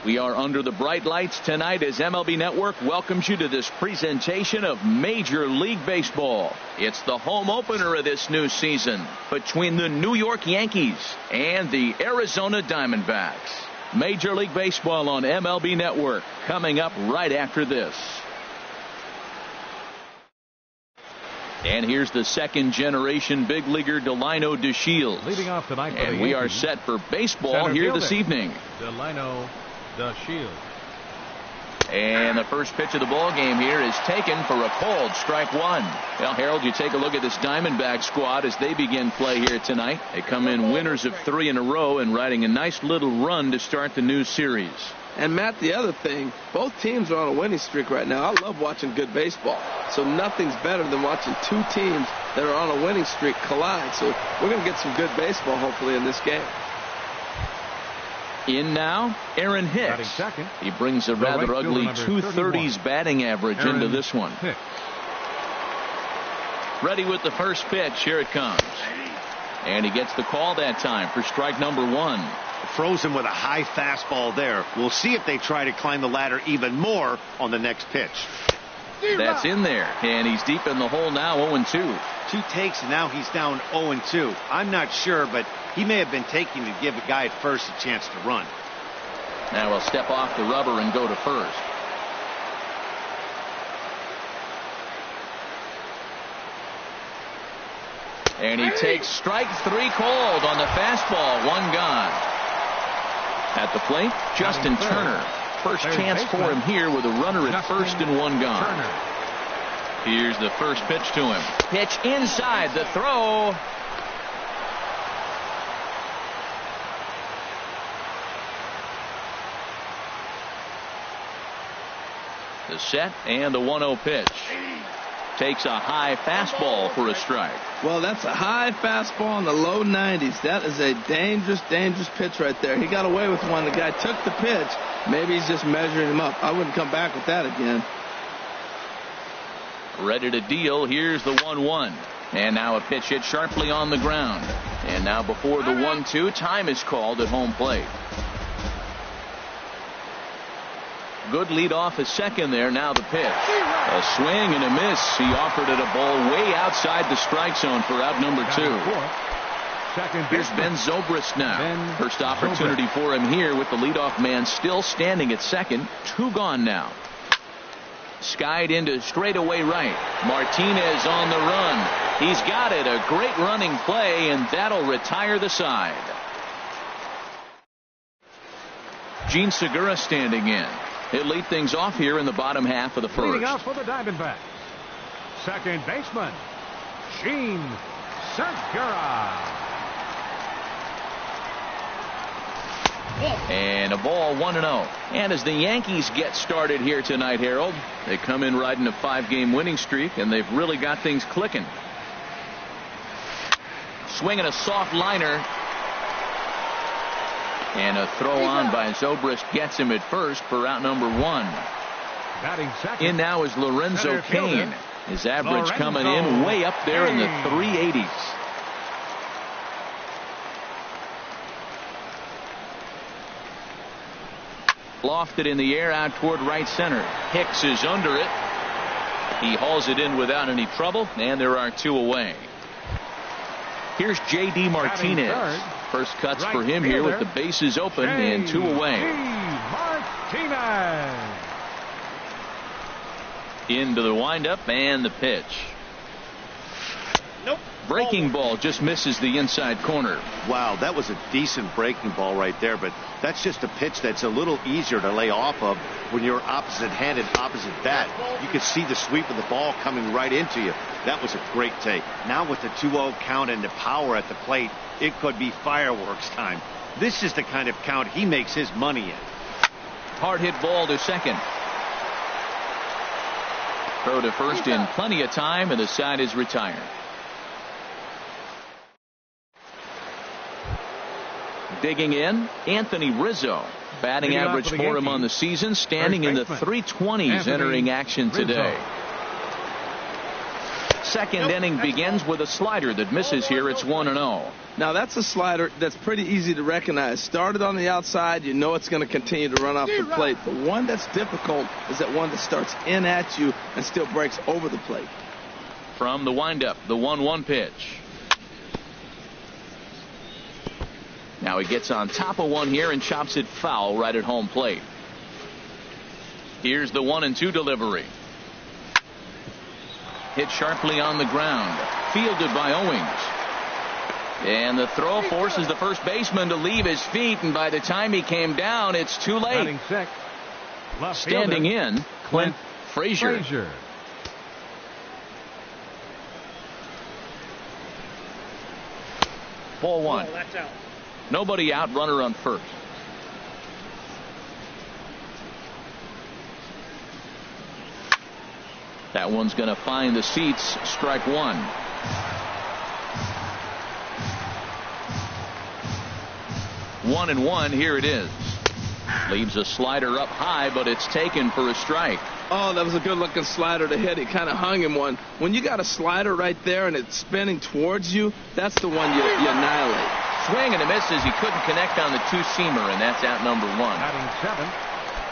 We are under the bright lights tonight as MLB Network welcomes you to this presentation of Major League Baseball. It's the home opener of this new season between the New York Yankees and the Arizona Diamondbacks. Major League Baseball on MLB Network coming up right after this. And here's the second-generation big leaguer Delino DeShields. Leading off tonight, and we are set for baseball here this evening. Delino DeShields. And the first pitch of the ball game here is taken for a called strike one. Well, Harold, you take a look at this Diamondback squad as they begin play here tonight. They come in winners of 3 in a row and riding a nice little run to start the new series. And Matt, the other thing, both teams are on a winning streak right now. I love watching good baseball. So nothing's better than watching two teams that are on a winning streak collide. So we're going to get some good baseball hopefully in this game. In now, Aaron Hicks. Second. He brings a rather ugly 230s batting average into this one. Hicks. Ready with the first pitch. Here it comes. And he gets the call that time for strike number one. Throws him with a high fastball there. We'll see if they try to climb the ladder even more on the next pitch. That's in there. And he's deep in the hole now, 0-2. 2 takes, and now he's down 0-2. I'm not sure, but he may have been taking to give a guy at first a chance to run. Now he'll step off the rubber and go to first. And he takes strike 3 called on the fastball. 1 gone. At the plate, Justin Turner. First chance for him here with a runner at first and 1 gone. Here's the first pitch to him. Pitch inside, the throw. The set and the 1-0 pitch. Takes a high fastball for a strike. Well, that's a high fastball in the low 90s. That is a dangerous, dangerous pitch right there. He got away with one. The guy took the pitch. Maybe he's just measuring him up. I wouldn't come back with that again. Ready to deal. Here's the 1-1. And now a pitch hit sharply on the ground. And now before the 1-2, time is called at home plate. Good lead off at second there. Now the pitch. A swing and a miss. He offered it a ball way outside the strike zone for out number 2. Here's Ben Zobrist now. First opportunity for him here with the leadoff man still standing at second. 2 gone now. Skied into straightaway right. Martinez on the run. He's got it. A great running play, and that'll retire the side. Gene Segura standing in. He'll lead things off here in the bottom half of the first. Leading off for the Diamondbacks, second baseman, Gene Segura. And a ball 1-0. And as the Yankees get started here tonight, Harold, they come in riding a 5-game winning streak, and they've really got things clicking. Swinging a soft liner. And a throw on by Zobrist gets him at first for out number 1. Batting second. In now is Lorenzo Cain. His average coming in way up there in the 380s. Lofted in the air out toward right center. Hicks is under it. He hauls it in without any trouble, and there are 2 away. Here's J.D. Martinez. First cuts right for him fielder, here with the bases open and 2 away. Martinez. Into the windup and the pitch. Nope. Breaking ball just misses the inside corner. Wow, that was a decent breaking ball right there, but that's just a pitch that's a little easier to lay off of when you're opposite-handed, opposite bat. You could see the sweep of the ball coming right into you. That was a great take. Now with the 2-0 count and the power at the plate, it could be fireworks time. This is the kind of count he makes his money in. Hard hit ball to second. Throw to first in plenty of time, and the side is retired. Digging in, Anthony Rizzo. Batting average for him on the season, standing in the 320s entering action today. second inning begins with a slider that misses here. It's 1-0. Now, that's a slider that's pretty easy to recognize. Started on the outside, you know it's going to continue to run off the plate. The one that's difficult is that one that starts in at you and still breaks over the plate. From the windup, the 1-1 pitch. Now he gets on top of one here and chops it foul right at home plate. Here's the 1-2 delivery. Hit sharply on the ground. Fielded by Owings. And the throw forces the first baseman to leave his feet, and by the time he came down, it's too late. Standing in, Clint Frazier. Ball one. That's out. Nobody out, runner on first. That one's going to find the seats. Strike one. One and one. Here it is. Leaves a slider up high, but it's taken for a strike. Oh, that was a good-looking slider to hit. He kind of hung him one. When you got a slider right there and it's spinning towards you, that's the one you annihilate. Swing and a miss as he couldn't connect on the two-seamer, and that's out number one.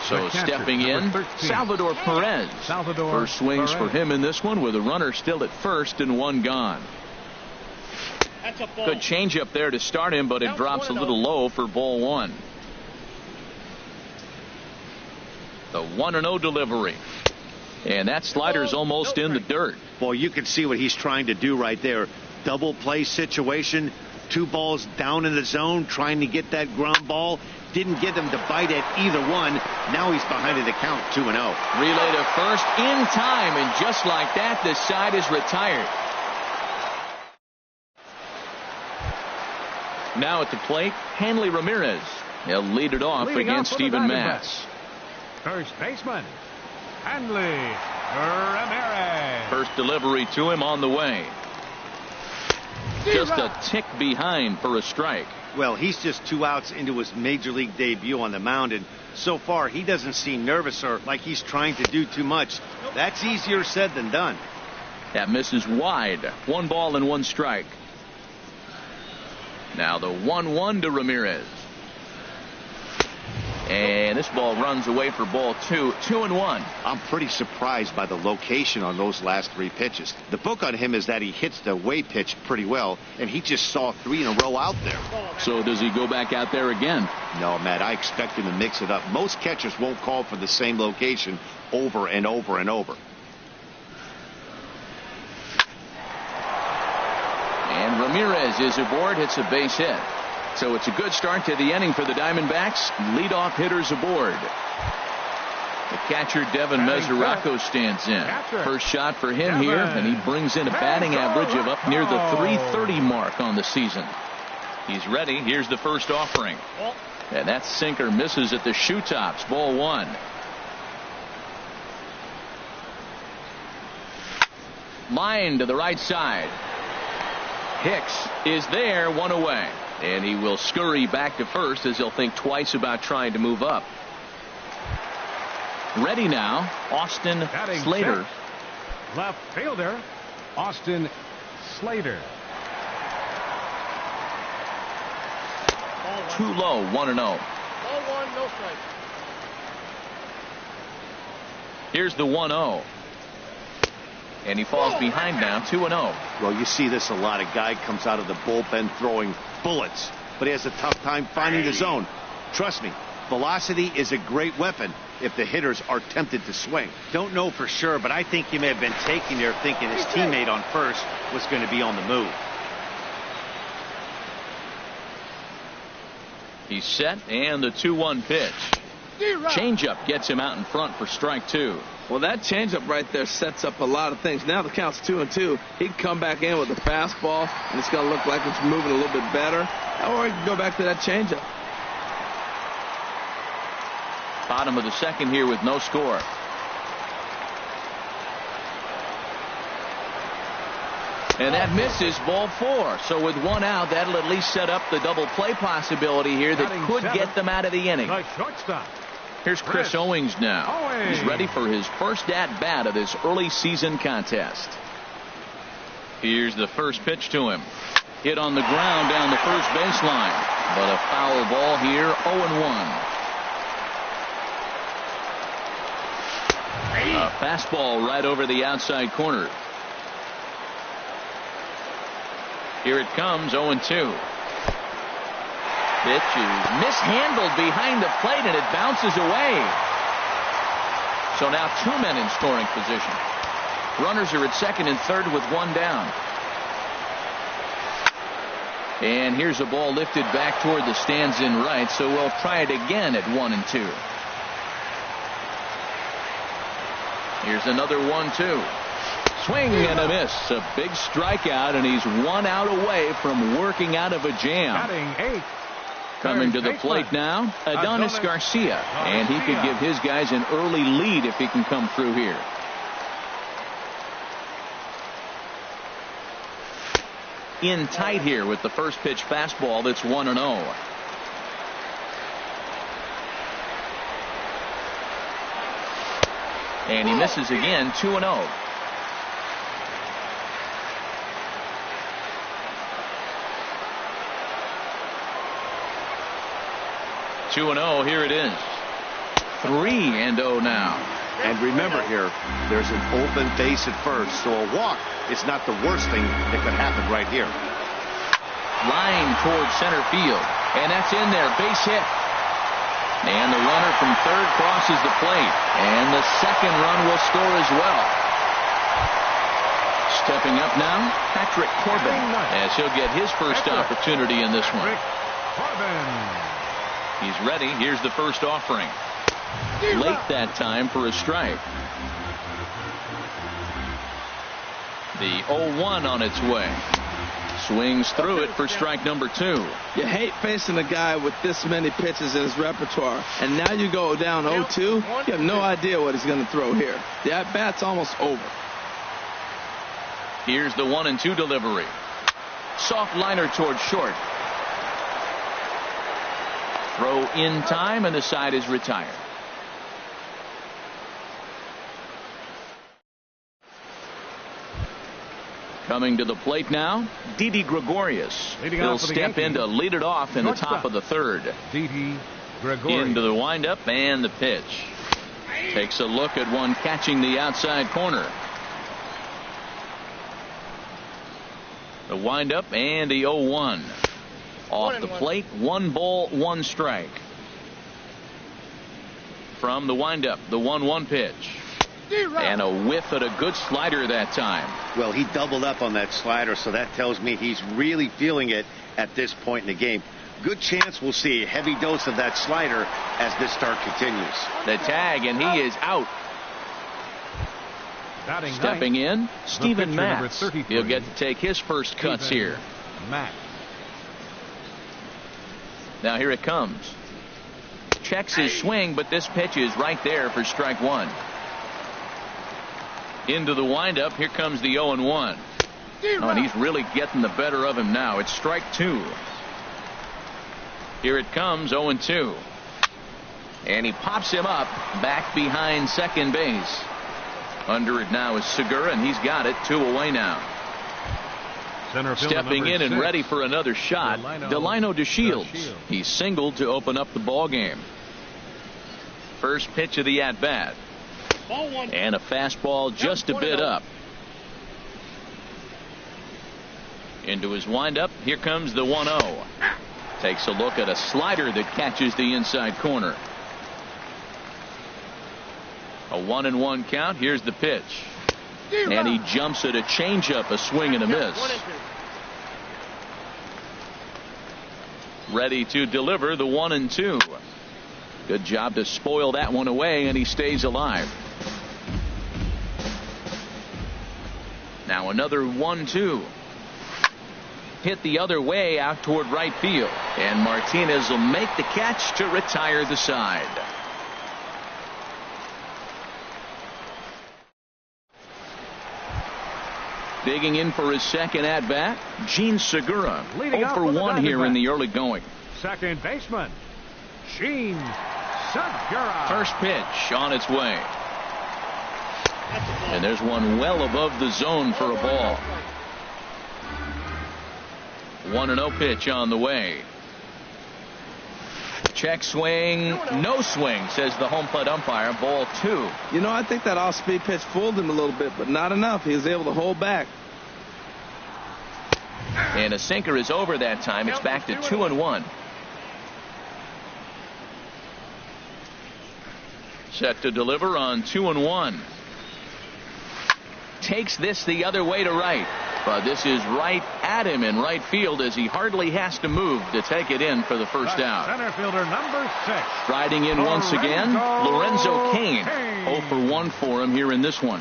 So stepping in, Salvador Perez. First swings for him in this one with a runner still at first and one gone. Good changeup there to start him, but it drops a little low for ball one. The 1-0 delivery. And that slider's almost in the dirt. Well, you can see what he's trying to do right there. Double play situation. Two balls down in the zone, trying to get that ground ball. Didn't get him to bite at either one. Now he's behind in the count, 2-0. Relay to first in time, and just like that, the side is retired. Now at the plate, Hanley Ramirez. He'll lead it off against Steven Matz. First baseman, Hanley Ramirez. First delivery to him on the way. Just a tick behind for a strike. Well, he's just 2 outs into his major league debut on the mound, and so far he doesn't seem nervous or like he's trying to do too much. That's easier said than done. That misses wide. 1 ball and 1 strike. Now the 1-1 to Ramirez. And this ball runs away for ball 2. 2-1. I'm pretty surprised by the location on those last 3 pitches. The book on him is that he hits the away pitch pretty well, and he just saw 3 in a row out there. So does he go back out there again? No, Matt, I expect him to mix it up. Most catchers won't call for the same location over and over and over. And Ramirez is aboard, hits a base hit. So it's a good start to the inning for the Diamondbacks. Leadoff hitters aboard. The catcher, Devin Mesoraco, stands in. First shot for him here, and he brings in a batting average of up near the .330 mark on the season. He's ready. Here's the first offering. And that sinker misses at the shoe tops. Ball one. Line to the right side. Hicks is there, 1 away. And he will scurry back to first as he'll think twice about trying to move up. Ready now, Austin Slater. Left fielder, Austin Slater. Too low, 1-0. Ball one, no strike. Here's the 1-0. And he falls behind now, 2-0. Well, you see this a lot. A guy comes out of the bullpen throwing bullets, but he has a tough time finding the zone. Trust me, velocity is a great weapon if the hitters are tempted to swing. Don't know for sure, but I think he may have been taking there thinking his teammate on first was going to be on the move. He's set, and the 2-1 pitch. Changeup gets him out in front for strike 2. Well, that changeup right there sets up a lot of things. Now the count's 2-2. He can come back in with a fastball, and it's going to look like it's moving a little bit better. Or he can go back to that changeup. Bottom of the second here with no score. And that misses, ball 4. So with 1 out, that'll at least set up the double play possibility here that could get them out of the inning. The shortstop. Here's Chris Owings now. He's ready for his first at-bat of this early season contest. Here's the first pitch to him. Hit on the ground down the first baseline. But a foul ball here, 0-1. A fastball right over the outside corner. Here it comes, 0-2. Pitch is mishandled behind the plate, and it bounces away. So now 2 men in scoring position. Runners are at second and third with one down. And here's a ball lifted back toward the stands in right, so we'll try it again at 1-2. Here's another 1-2. Swing and a miss. A big strikeout, and he's 1 out away from working out of a jam. Batting 8. Coming to the plate now, Adonis Garcia. And he could give his guys an early lead if he can come through here. In tight here with the first pitch fastball that's 1-0. And he misses again, 2-0. Here it is. 3-0 now. And remember here, there's an open base at first, so a walk is not the worst thing that could happen right here. Line towards center field, and that's in there. Base hit. And the runner from third crosses the plate, and the second run will score as well. Stepping up now, Patrick Corbin, as he'll get his first opportunity in this one. He's ready. Here's the first offering. Late that time for a strike. The 0-1 on its way. Swings through it for strike number 2. You hate facing a guy with this many pitches in his repertoire, and now you go down 0-2. You have no idea what he's going to throw here. The at-bat's almost over. Here's the 1-2 delivery. Soft liner towards short. Throw in time, and the side is retired. Coming to the plate now, Didi Gregorius. He'll step in to lead it off in the top of the third. Didi Gregorius. Into the windup and the pitch. Takes a look at one catching the outside corner. The windup and the 0-1. Off the plate, 1 ball, 1 strike. From the windup, the 1-1 pitch. And a whiff at a good slider that time. Well, he doubled up on that slider, so that tells me he's really feeling it at this point in the game. Good chance we'll see a heavy dose of that slider as this start continues. The tag, and he is out. Stepping in, Steven Matz. He'll get to take his first cuts here. Now here it comes. Checks his swing, but this pitch is right there for strike 1. Into the windup. Here comes the 0-1. Oh, and he's really getting the better of him now. It's strike 2. Here it comes, 0-2. And he pops him up back behind second base. Under it now is Segura, and he's got it. 2 away now. Stepping in and ready for another shot, Delino DeShields. He singled to open up the ball game. First pitch of the at-bat. And a fastball just a bit up. Into his windup. Here comes the 1-0. Takes a look at a slider that catches the inside corner. A 1-1 count. Here's the pitch. And he jumps at a changeup, a swing and a miss. Ready to deliver the 1-2. Good job to spoil that one away, and he stays alive. Now another 1-2. Hit the other way out toward right field. And Martinez will make the catch to retire the side. Digging in for his second at-bat, Gene Segura. 0-for-1 here in the early going. Second baseman, Gene Segura. First pitch on its way. And there's one well above the zone for a ball. 1-0 pitch on the way. Check swing, no swing, says the home plate umpire. Ball 2. You know, I think that off-speed pitch fooled him a little bit, but not enough. He was able to hold back. And a sinker is over that time. It's back to 2-1. Set to deliver on 2-1. Takes this the other way to right. But this is right at him in right field as he hardly has to move to take it in for the first out. Center fielder number 6. Striding in once again, Lorenzo Cain. 0 for 1 for him here in this one.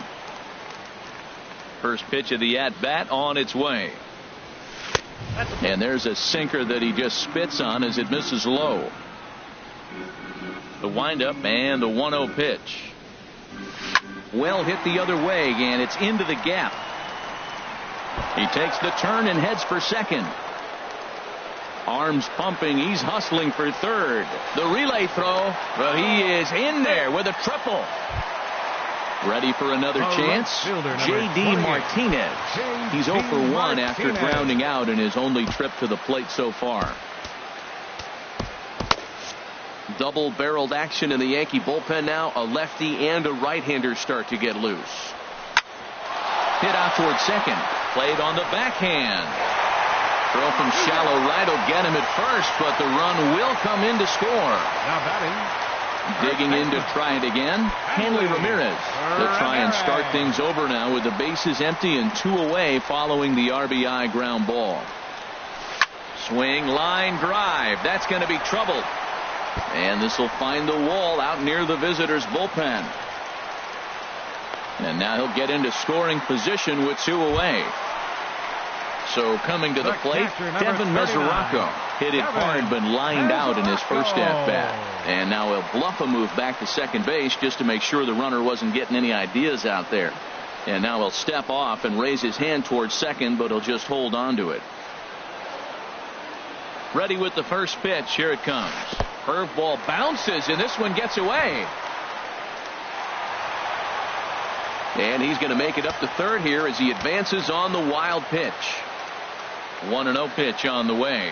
First pitch of the at-bat on its way. And there's a sinker that he just spits on as it misses low. The windup and the 1-0 pitch. Well hit the other way, and it's into the gap. He takes the turn and heads for second. Arms pumping. He's hustling for third. The relay throw. Well, he is in there with a triple. Ready for another chance. J.D. Martinez. He's 0 for 1 after grounding out in his only trip to the plate so far. Double-barreled action in the Yankee bullpen now. A lefty and a right-hander start to get loose. Hit out toward second. Played on the backhand. Throw from shallow right will get him at first, but the run will come in to score. Now batting. Digging in to try it again. Hanley Ramirez. They'll try and start things over now with the bases empty and 2 away following the RBI ground ball. Swing, line drive. That's going to be trouble. And this will find the wall out near the visitors' bullpen. And now he'll get into scoring position with 2 away. So coming to the plate, Devin Mesoraco hit it hard but lined out in his first at-bat. And now he'll bluff a move back to second base just to make sure the runner wasn't getting any ideas out there. And now he'll step off and raise his hand towards second, but he'll just hold on to it. Ready with the first pitch. Here it comes. Curveball bounces, and this one gets away. And he's going to make it up to third here as he advances on the wild pitch. 1-0 pitch on the way.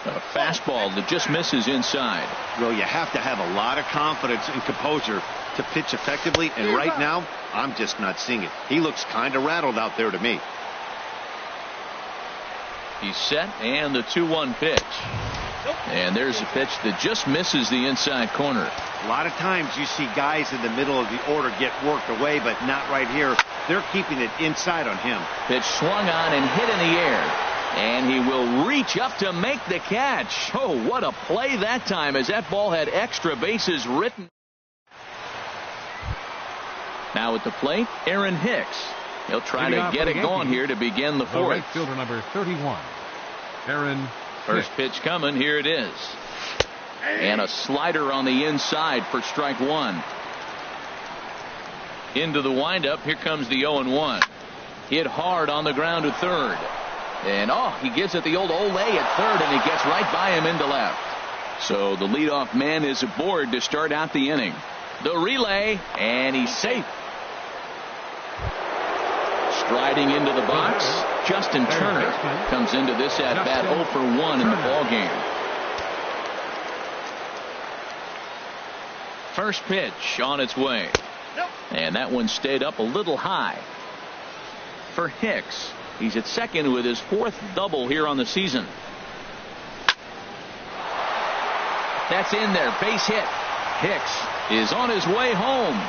A fastball that just misses inside. Well, you have to have a lot of confidence and composure to pitch effectively, and right now I'm just not seeing it. He looks kind of rattled out there to me. He's set, and the 2-1 pitch. And there's a pitch that just misses the inside corner. A lot of times you see guys in the middle of the order get worked away, but not right here. They're keeping it inside on him. Pitch swung on and hit in the air. And he will reach up to make the catch. Oh, what a play that time as that ball had extra bases written. Now at the plate, Aaron Hicks. He'll try to get it going here to begin the fourth. Right fielder number 31, Aaron. First pitch coming. Here it is. And a slider on the inside for strike 1. Into the windup. Here comes the 0-1. Hit hard on the ground to third. And he gives it the old Ole at third, and he gets right by him into left. So the leadoff man is aboard to start out the inning. The relay, and he's safe. Striding into the box, Justin Turner comes into this at-bat 0 for 1 in the ballgame. First pitch on its way. And that one stayed up a little high. For Hicks, he's at second with his 4th double here on the season. That's in there, base hit. Hicks is on his way home.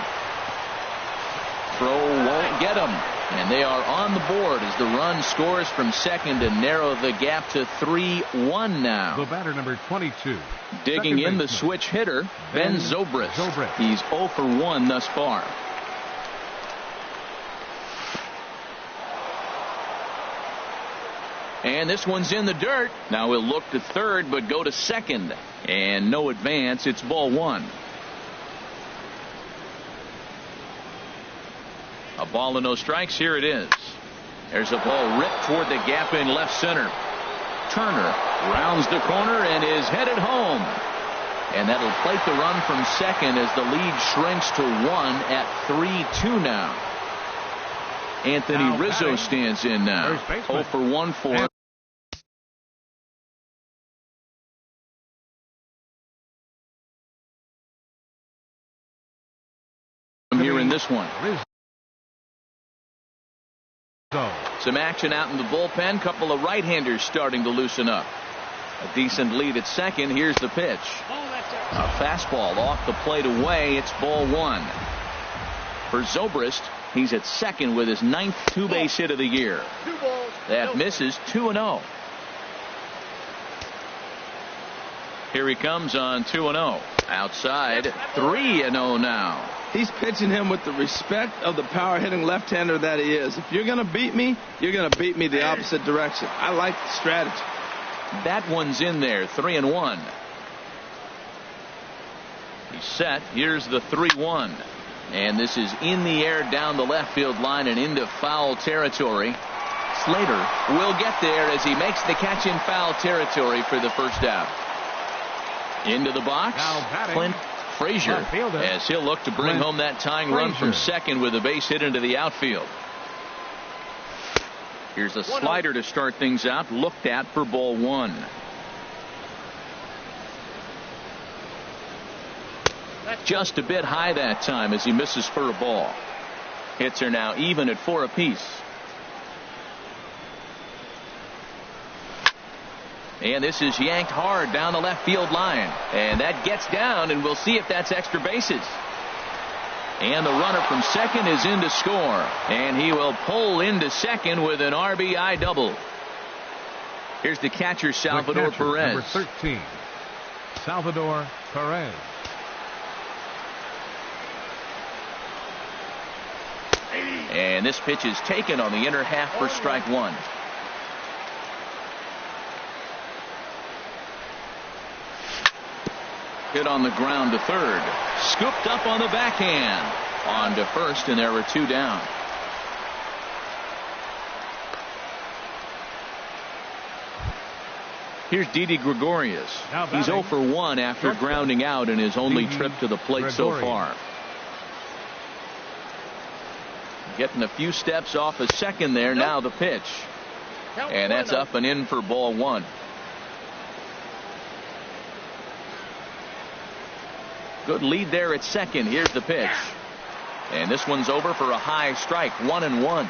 Throw won't get him. And they are on the board as the run scores from second to narrow the gap to 3-1 now. The batter number 22. Digging in the switch hitter, Ben Zobrist. He's 0 for 1 thus far. And this one's in the dirt. Now he'll look to third but go to second. And no advance. It's ball 1. A ball and no strikes. Here it is. There's a ball ripped toward the gap in left center. Turner rounds the corner and is headed home. And that'll plate the run from second as the lead shrinks to 1 at 3-2 now. Anthony Rizzo stands in now. 0 for 1 for in this one. Some action out in the bullpen. Couple of right-handers starting to loosen up. A decent lead at second. Here's the pitch. A fastball off the plate away. It's ball one. For Zobrist, he's at second with his 9th two-base hit of the year. That misses 2-0. Here he comes on 2-0. Outside, 3-0 now. He's pitching him with the respect of the power-hitting left-hander that he is. If you're going to beat me, you're going to beat me the opposite direction. I like the strategy. That one's in there, 3-1. He's set. Here's the 3-1. And this is in the air down the left field line and into foul territory. Slater will get there as he makes the catch in foul territory for the first out. Into the box, Clint Frazier, as he'll look to bring home that tying run from second with a base hit into the outfield. Here's a slider to start things out, looked at for ball one. Just a bit high that time as he misses for a ball. Hits are now even at 4 apiece. And this is yanked hard down the left field line. And that gets down, and we'll see if that's extra bases. And the runner from second is in to score. And he will pull into second with an RBI double. Here's the catcher, Salvador Perez. Number 13, Salvador Perez. And this pitch is taken on the inner half for strike one. Hit on the ground to third. Scooped up on the backhand. On to first, and there were 2 down. Here's Didi Gregorius. He's 0 for 1 after grounding out in his only trip to the plate so far. Getting a few steps off a second there. Now the pitch. And that's up and in for ball one. Good lead there at second. Here's the pitch. And this one's over for a high strike. 1-1.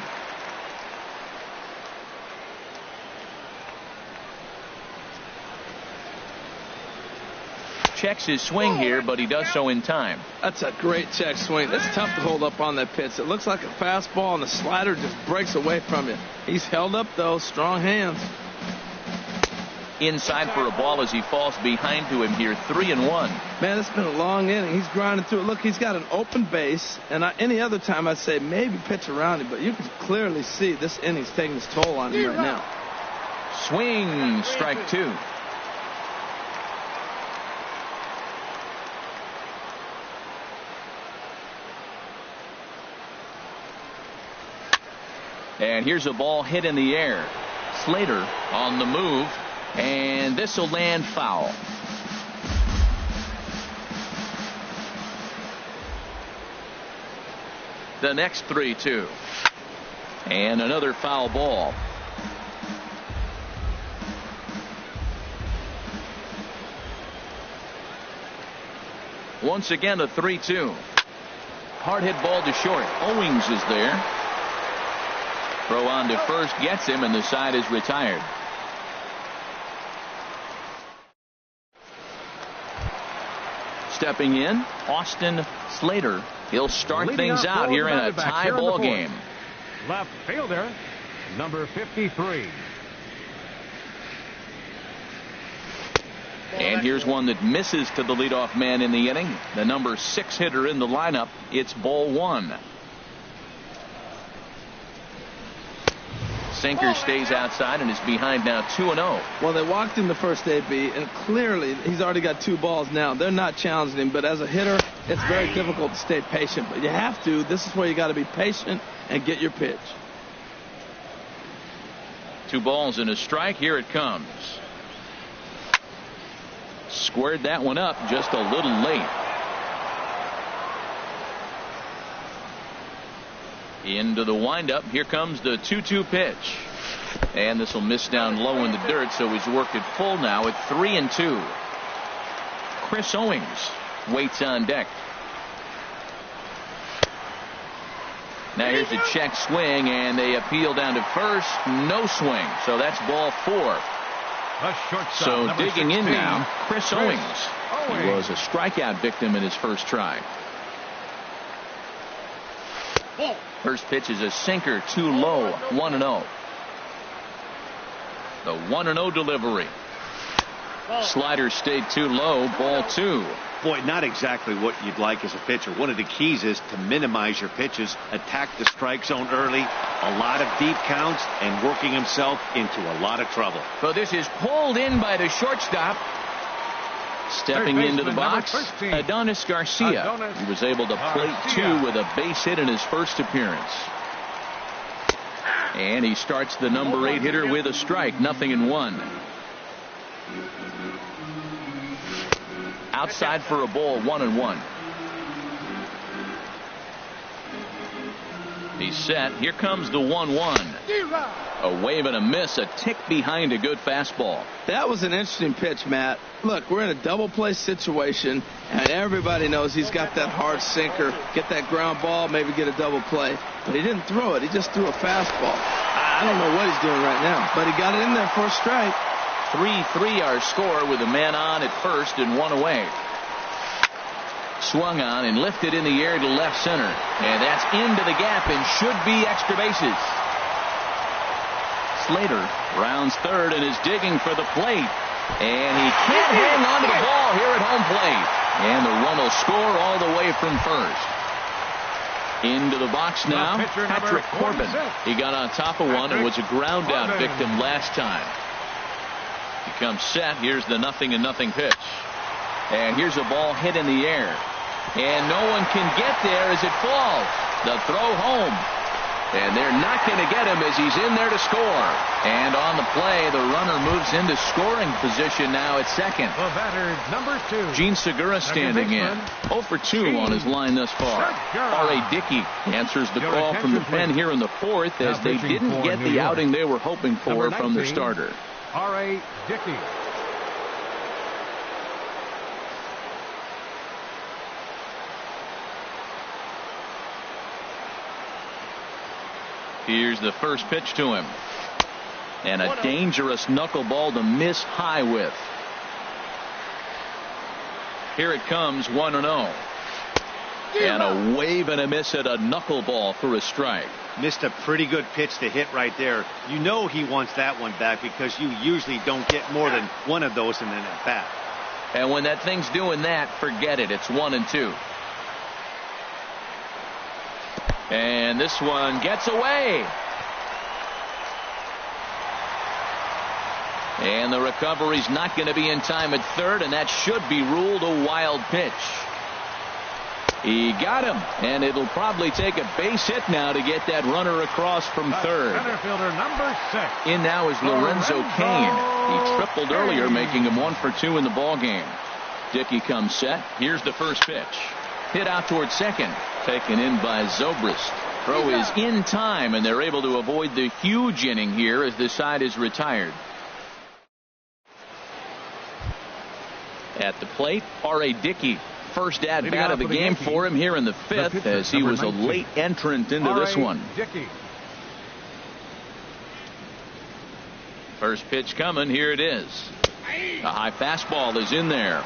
Checks his swing here, but he does so in time. That's a great check swing. That's tough to hold up on that pitch. It looks like a fastball, and the slider just breaks away from you. He's held up, though. Strong hands. Inside for a ball as he falls behind to him here. 3-1. Man, it's been a long inning. He's grinding through it. Look, he's got an open base, and any other time I'd say maybe pitch around him, but you can clearly see this inning's taking its toll on him right now. Swing, strike 2. And here's a ball hit in the air. Slater on the move. And this will land foul. The next 3-2. And another foul ball. Once again a 3-2. Hard hit ball to short. Owings is there. Throw on to first gets him, and the side is retired. Stepping in, Austin Slater. He'll start things out here in a tie ball game. Left fielder, number 53. And here's one that misses to the leadoff man in the inning. The number 6 hitter in the lineup. It's ball one. Sinker stays outside and is behind now 2-0. Well, they walked in the first AB, and clearly he's already got 2 balls now. They're not challenging him, but as a hitter, it's very difficult to stay patient. But you have to. This is where you got to be patient and get your pitch. 2 balls and a strike. Here it comes. Squared that one up just a little late. Into the windup. Here comes the 2-2 pitch. And this will miss down low in the dirt, so he's worked it full now at 3-2. Chris Owings waits on deck. Now here's a check swing, and they appeal down to first. No swing, so that's ball 4. So digging in now, Chris Owings. He was a strikeout victim in his first try. First pitch is a sinker, too low, 1-0. The 1-0 delivery. Slider stayed too low, ball 2. Boy, not exactly what you'd like as a pitcher. One of the keys is to minimize your pitches, attack the strike zone early, a lot of deep counts, and working himself into a lot of trouble. So this is pulled in by the shortstop. Stepping into the box, Adonis Garcia. He was able to plate 2 with a base hit in his first appearance. And he starts the number 8 hitter with a strike, 0-1. Outside for a ball, 1-1. He's set. Here comes the 1-1. A wave and a miss, a tick behind a good fastball. That was an interesting pitch, Matt. Look, we're in a double play situation, and everybody knows he's got that hard sinker. Get that ground ball, maybe get a double play. But he didn't throw it. He just threw a fastball. I don't know what he's doing right now, but he got it in there for a strike. 3-3 our score with a man on at first and 1 away. Swung on and lifted in the air to left center. And that's into the gap and should be extra bases. Slater rounds third and is digging for the plate. And he can't hang on to the ball here at home plate. And the run will score all the way from first. Into the box now, Patrick Corbin. He got on top of one and was a ground out victim last time. He comes set. Here's the 0-0 pitch. And here's a ball hit in the air. And no one can get there as it falls. The throw home. And they're not going to get him as he's in there to score. And on the play, the runner moves into scoring position now at second. The batter, number 2. Gene Segura standing in. 0 for 2 on his line thus far. R.A. Dickey answers the call from the pen here in the 4th as they didn't get the outing they were hoping for from their starter. R.A. Dickey. Here's the first pitch to him. And a dangerous knuckleball to miss high with. Here it comes, 1-0. And a wave and a miss at a knuckleball for a strike. Missed a pretty good pitch to hit right there. You know he wants that one back because you usually don't get more than one of those in an at-bat. And when that thing's doing that, forget it. It's 1-2. And this one gets away. And the recovery's not going to be in time at third, and that should be ruled a wild pitch. He got him, and it'll probably take a base hit now to get that runner across from third. Center fielder number 6. In now is Lorenzo Cain. He tripled earlier, making him 1 for 2 in the ballgame. Dickey comes set. Here's the first pitch. Hit out towards second. Taken in by Zobrist. Throw is in time, and they're able to avoid the huge inning here as the side is retired. At the plate, R.A. Dickey. First at-bat of the game for him here in the 5th as he was a late entrant into this one. First pitch coming. Here it is. A high fastball is in there.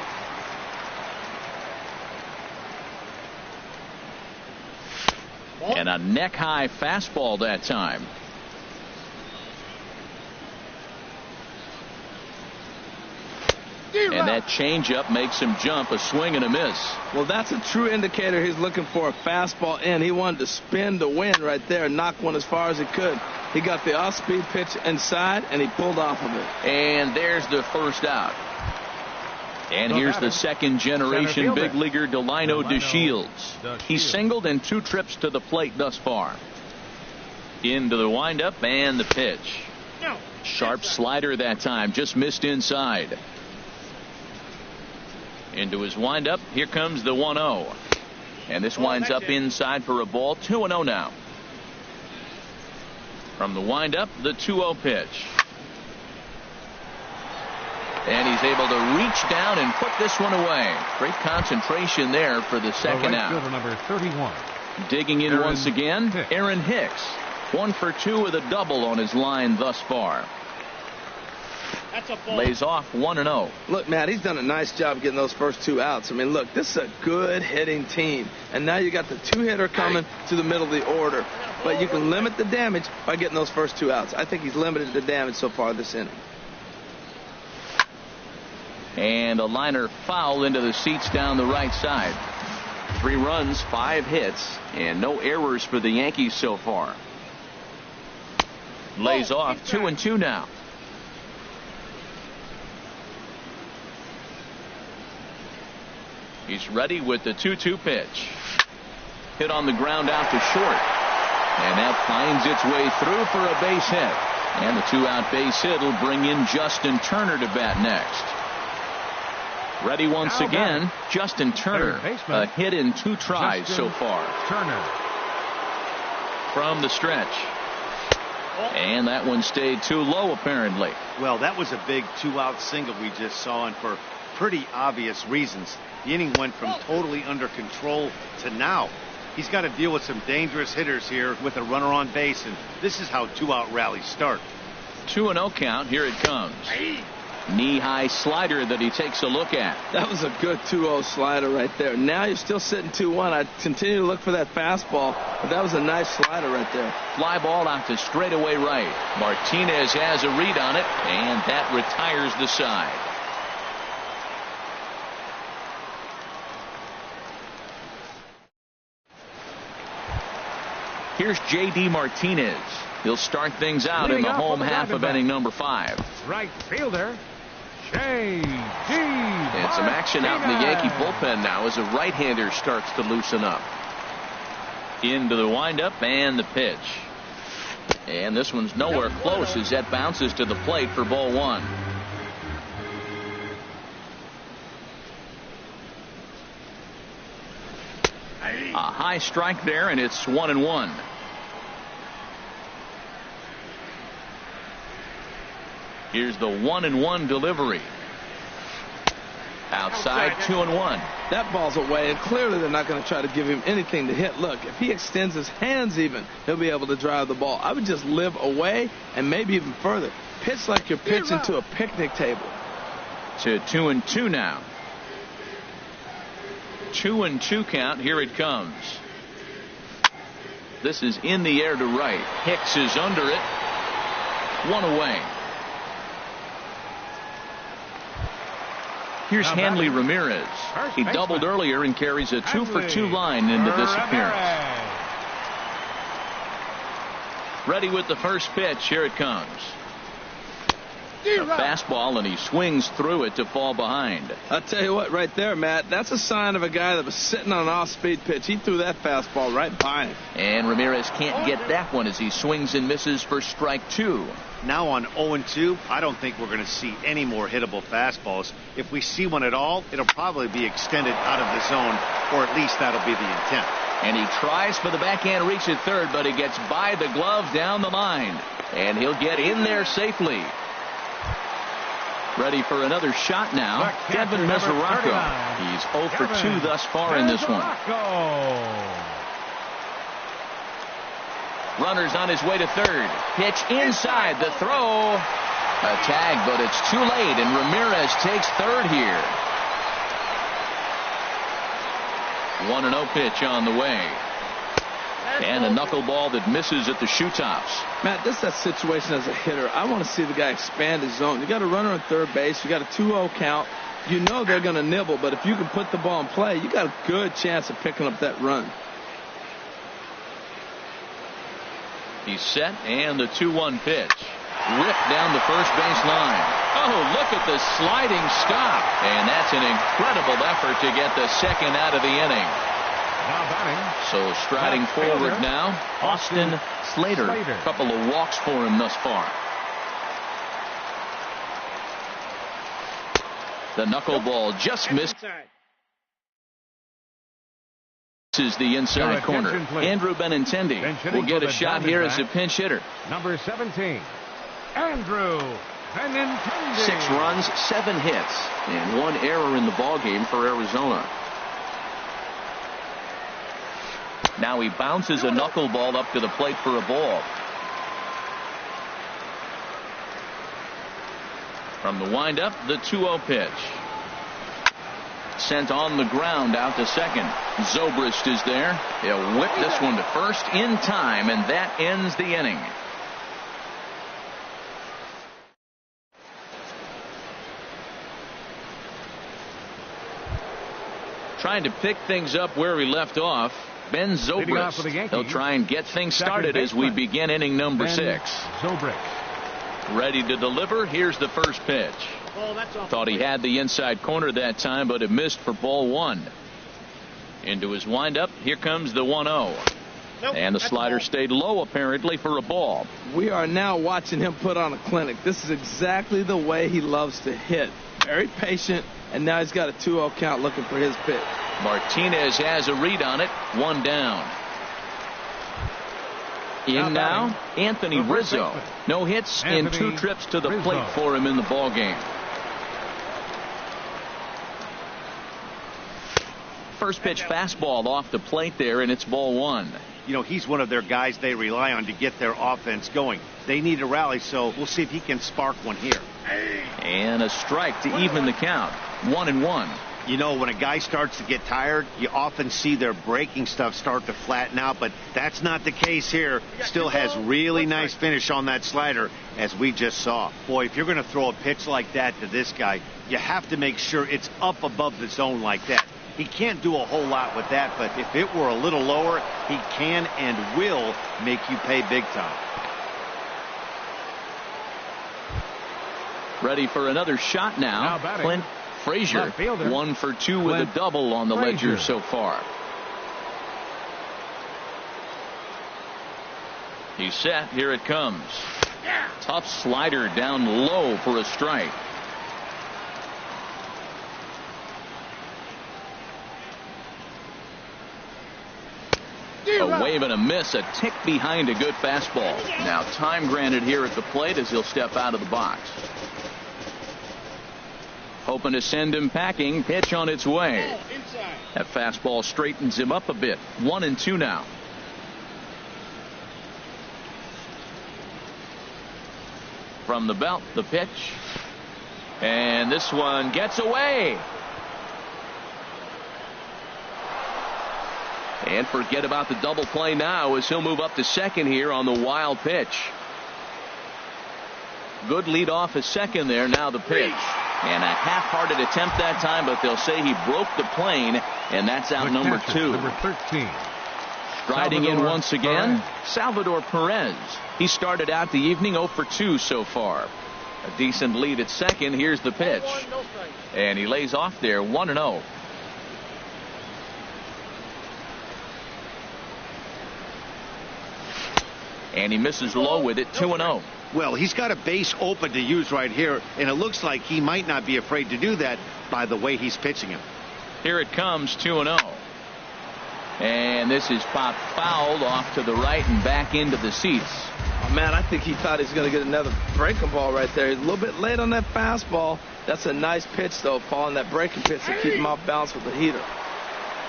And a neck-high fastball that time. And that changeup makes him jump, a swing and a miss. Well, that's a true indicator he's looking for a fastball in. He wanted to spin the wind right there and knock one as far as he could. He got the off-speed pitch inside, and he pulled off of it. And there's the first out. And here's the second-generation big leaguer, Delino DeShields. He singled in 2 trips to the plate thus far. Into the windup and the pitch. Sharp slider that time, just missed inside. Into his windup. Here comes the 1-0. And this winds up inside for a ball. 2-0 now. From the windup, the 2-0 pitch. And he's able to reach down and put this one away. Great concentration there for the second out. Number 31. Digging in once again, Aaron Hicks. 1 for 2 with a double on his line thus far. That's a ball. Lays off 1-0. Look, Matt, he's done a nice job getting those first 2 outs. I mean, look, this is a good hitting team. And now you got the 2-hitter coming to the middle of the order. But you can limit the damage by getting those first 2 outs. I think he's limited the damage so far this inning. And a liner foul into the seats down the right side. 3 runs, 5 hits, and no errors for the Yankees so far. Lays off 2-2 now. He's ready with the 2-2 pitch. Hit on the ground out to short. And that finds its way through for a base hit. And the 2-out base hit will bring in Justin Turner to bat next. Ready once again, Justin Turner. A hit in 2 tries so far. Turner. From the stretch. And that one stayed too low apparently. Well, that was a big 2-out single we just saw, and for pretty obvious reasons. The inning went from totally under control to now. He's got to deal with some dangerous hitters here with a runner on base, and this is how 2-out rallies start. 2-0 count. Here it comes. Knee-high slider that he takes a look at. That was a good 2-0 slider right there. Now you're still sitting 2-1. I continue to look for that fastball, but that was a nice slider right there. Fly ball out to straightaway right. Martinez has a read on it, and that retires the side. Here's J.D. Martinez. He'll start things out in the home half of inning number 5. Right fielder, J.D. And some action out in the Yankee bullpen now as a right-hander starts to loosen up. Into the windup and the pitch. And this one's nowhere close as that bounces to the plate for ball 1. A high strike there, and it's 1-1. Here's the 1-1 delivery. Outside, 2-1. That ball's away, and clearly they're not going to try to give him anything to hit. Look, if he extends his hands even, he'll be able to drive the ball. I would just live away and maybe even further. Pitch like you're pitching to a picnic table. To 2-2 now. 2-2 count. Here it comes. This is in the air to right. Hicks is under it. 1 away. Here's Hanley Ramirez. He doubled earlier and carries a 2-for-2 line into this appearance. Ready with the first pitch. Here it comes. A fastball, and he swings through it to fall behind. I'll tell you what, right there, Matt, that's a sign of a guy that was sitting on an off-speed pitch. He threw that fastball right by him. And Ramirez can't get that one as he swings and misses for strike 2. Now on 0-2, I don't think we're going to see any more hittable fastballs. If we see one at all, it'll probably be extended out of the zone, or at least that'll be the intent. And he tries for the backhand reach at third, but he gets by the glove down the line. And he'll get in there safely. Ready for another shot now, Devin Mesoraco. He's 0 for 2 thus far in this one. Runners on his way to third. Pitch inside, the throw. A tag, but it's too late, and Ramirez takes third here. 1-0 pitch on the way. And a knuckleball that misses at the shoe tops. Matt, this is that situation as a hitter. I want to see the guy expand his zone. You got a runner on third base. You got a 2-0 count. You know they're going to nibble, but if you can put the ball in play, you got a good chance of picking up that run. He's set, and the 2-1 pitch. Ripped down the first base line. Oh, look at the sliding stop. And that's an incredible effort to get the second out of the inning. So striding forward now, Austin Slater. A couple of walks for him thus far. The knuckleball just missed. This is the inside corner. Andrew Benintendi will get a shot here as a pinch hitter. Number 17, Andrew Benintendi. 6 runs, 7 hits, and 1 error in the ballgame for Arizona. Now he bounces a knuckleball up to the plate for a ball. From the windup, the 2-0 pitch. Sent on the ground out to second. Zobrist is there. He'll whip this one to first in time, and that ends the inning. Trying to pick things up where we left off, Ben Zobrist. He'll try and get things started as we begin inning number 6. Zobrist. Ready to deliver. Here's the first pitch. Thought he had the inside corner that time, but it missed for ball 1. Into his windup. Here comes the 1-0. And the slider stayed low apparently for a ball. We are now watching him put on a clinic. This is exactly the way he loves to hit. Very patient, and now he's got a 2-0 count looking for his pitch. Martinez has a read on it. 1 down. In now, Anthony Rizzo. No hits in 2 trips to the plate for him in the ball game. First pitch fastball off the plate there, and it's ball 1. You know, he's one of their guys they rely on to get their offense going. They need a rally, so we'll see if he can spark one here. And a strike to even the count. 1-1. You know, when a guy starts to get tired, you often see their breaking stuff start to flatten out, but that's not the case here. Still has really nice finish on that slider, as we just saw. Boy, if you're going to throw a pitch like that to this guy, you have to make sure it's up above the zone like that. He can't do a whole lot with that, but if it were a little lower, he can and will make you pay big time. Ready for another shot now. Clint Frazier, 1 for 2 with a double on the ledger so far. He's set. Here it comes. Tough slider down low for a strike. A wave and a miss, a tick behind a good fastball. Now time granted here at the plate as he'll step out of the box. Hoping to send him packing. Pitch on its way. That fastball straightens him up a bit. 1-2 now. From the belt, the pitch. And this one gets away. And forget about the double play now as he'll move up to second here on the wild pitch. Good lead off at second there. Now the pitch. And a half-hearted attempt that time, but they'll say he broke the plane, and that's out number 2. Number 13. Striding in once again, Salvador Perez. He started out the evening 0 for 2 so far. A decent lead at second. Here's the pitch. And he lays off there 1-0. And he misses low with it 2-0. Well, he's got a base open to use right here, and it looks like he might not be afraid to do that by the way he's pitching him. Here it comes, 2-0. And this is popped fouled off to the right and back into the seats. Oh, man, I think he thought he was going to get another breaking ball right there. He's a little bit late on that fastball. That's a nice pitch, though, Paul, on that breaking pitch to keep him off balance with the heater.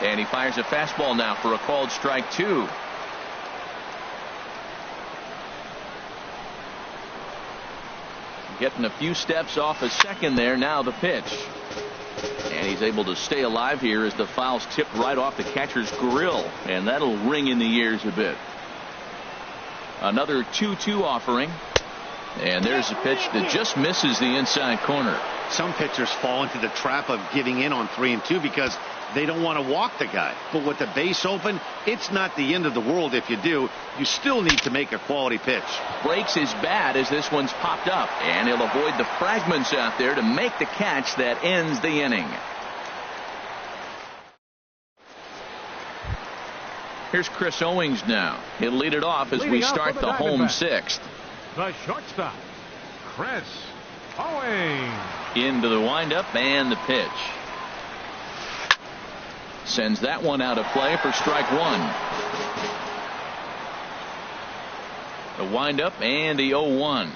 And he fires a fastball now for a called strike 2. Getting a few steps off a second there. Now the pitch. And he's able to stay alive here as the foul's tipped right off the catcher's grill. And that'll ring in the ears a bit. Another 2-2 offering. And there's a pitch that just misses the inside corner. Some pitchers fall into the trap of giving in on 3-2 because they don't want to walk the guy. But with the base open, it's not the end of the world if you do. You still need to make a quality pitch. Breaks his bat as this one's popped up. And he'll avoid the fragments out there to make the catch that ends the inning. Here's Chris Owings now. He'll lead it off as we start the home sixth. The shortstop, Chris Owings. Into the windup and the pitch. Sends that one out of play for strike 1. The windup and the 0-1.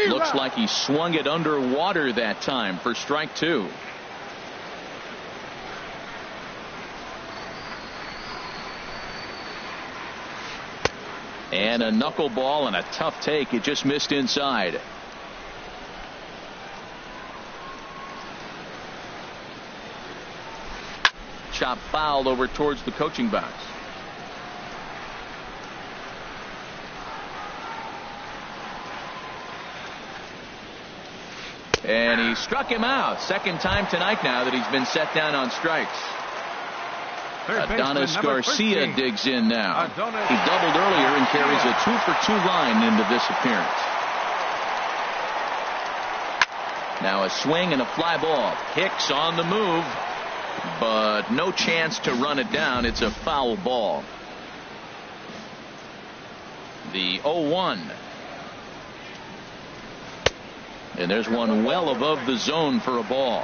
Looks like he swung it underwater that time for strike 2. And a knuckleball and a tough take. It just missed inside. Chop fouled over towards the coaching box. And he struck him out. Second time tonight now that he's been set down on strikes. Adonis Garcia digs in now. He doubled earlier and carries a 2-for-2 line into this appearance. Now a swing and a fly ball. Hicks on the move, but no chance to run it down. It's a foul ball. The 0-1. And there's one well above the zone for a ball.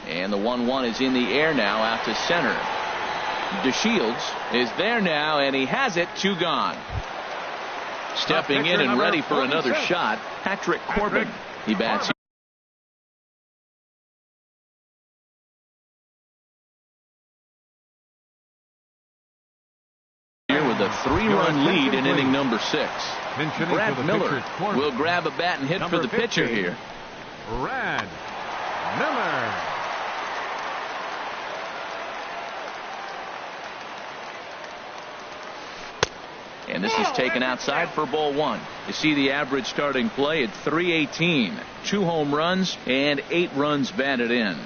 And the 1-1 is in the air now out to center. DeShields is there now, and he has it. 2 gone. Stepping in and ready for another shot, Patrick Corbin. He bats here with a 3-run lead in inning number 6. Brad Miller will grab a bat and hit for the pitcher here. Brad Miller. And this is taken outside for ball 1. You see the average starting play at .318. 2 home runs and 8 runs batted in.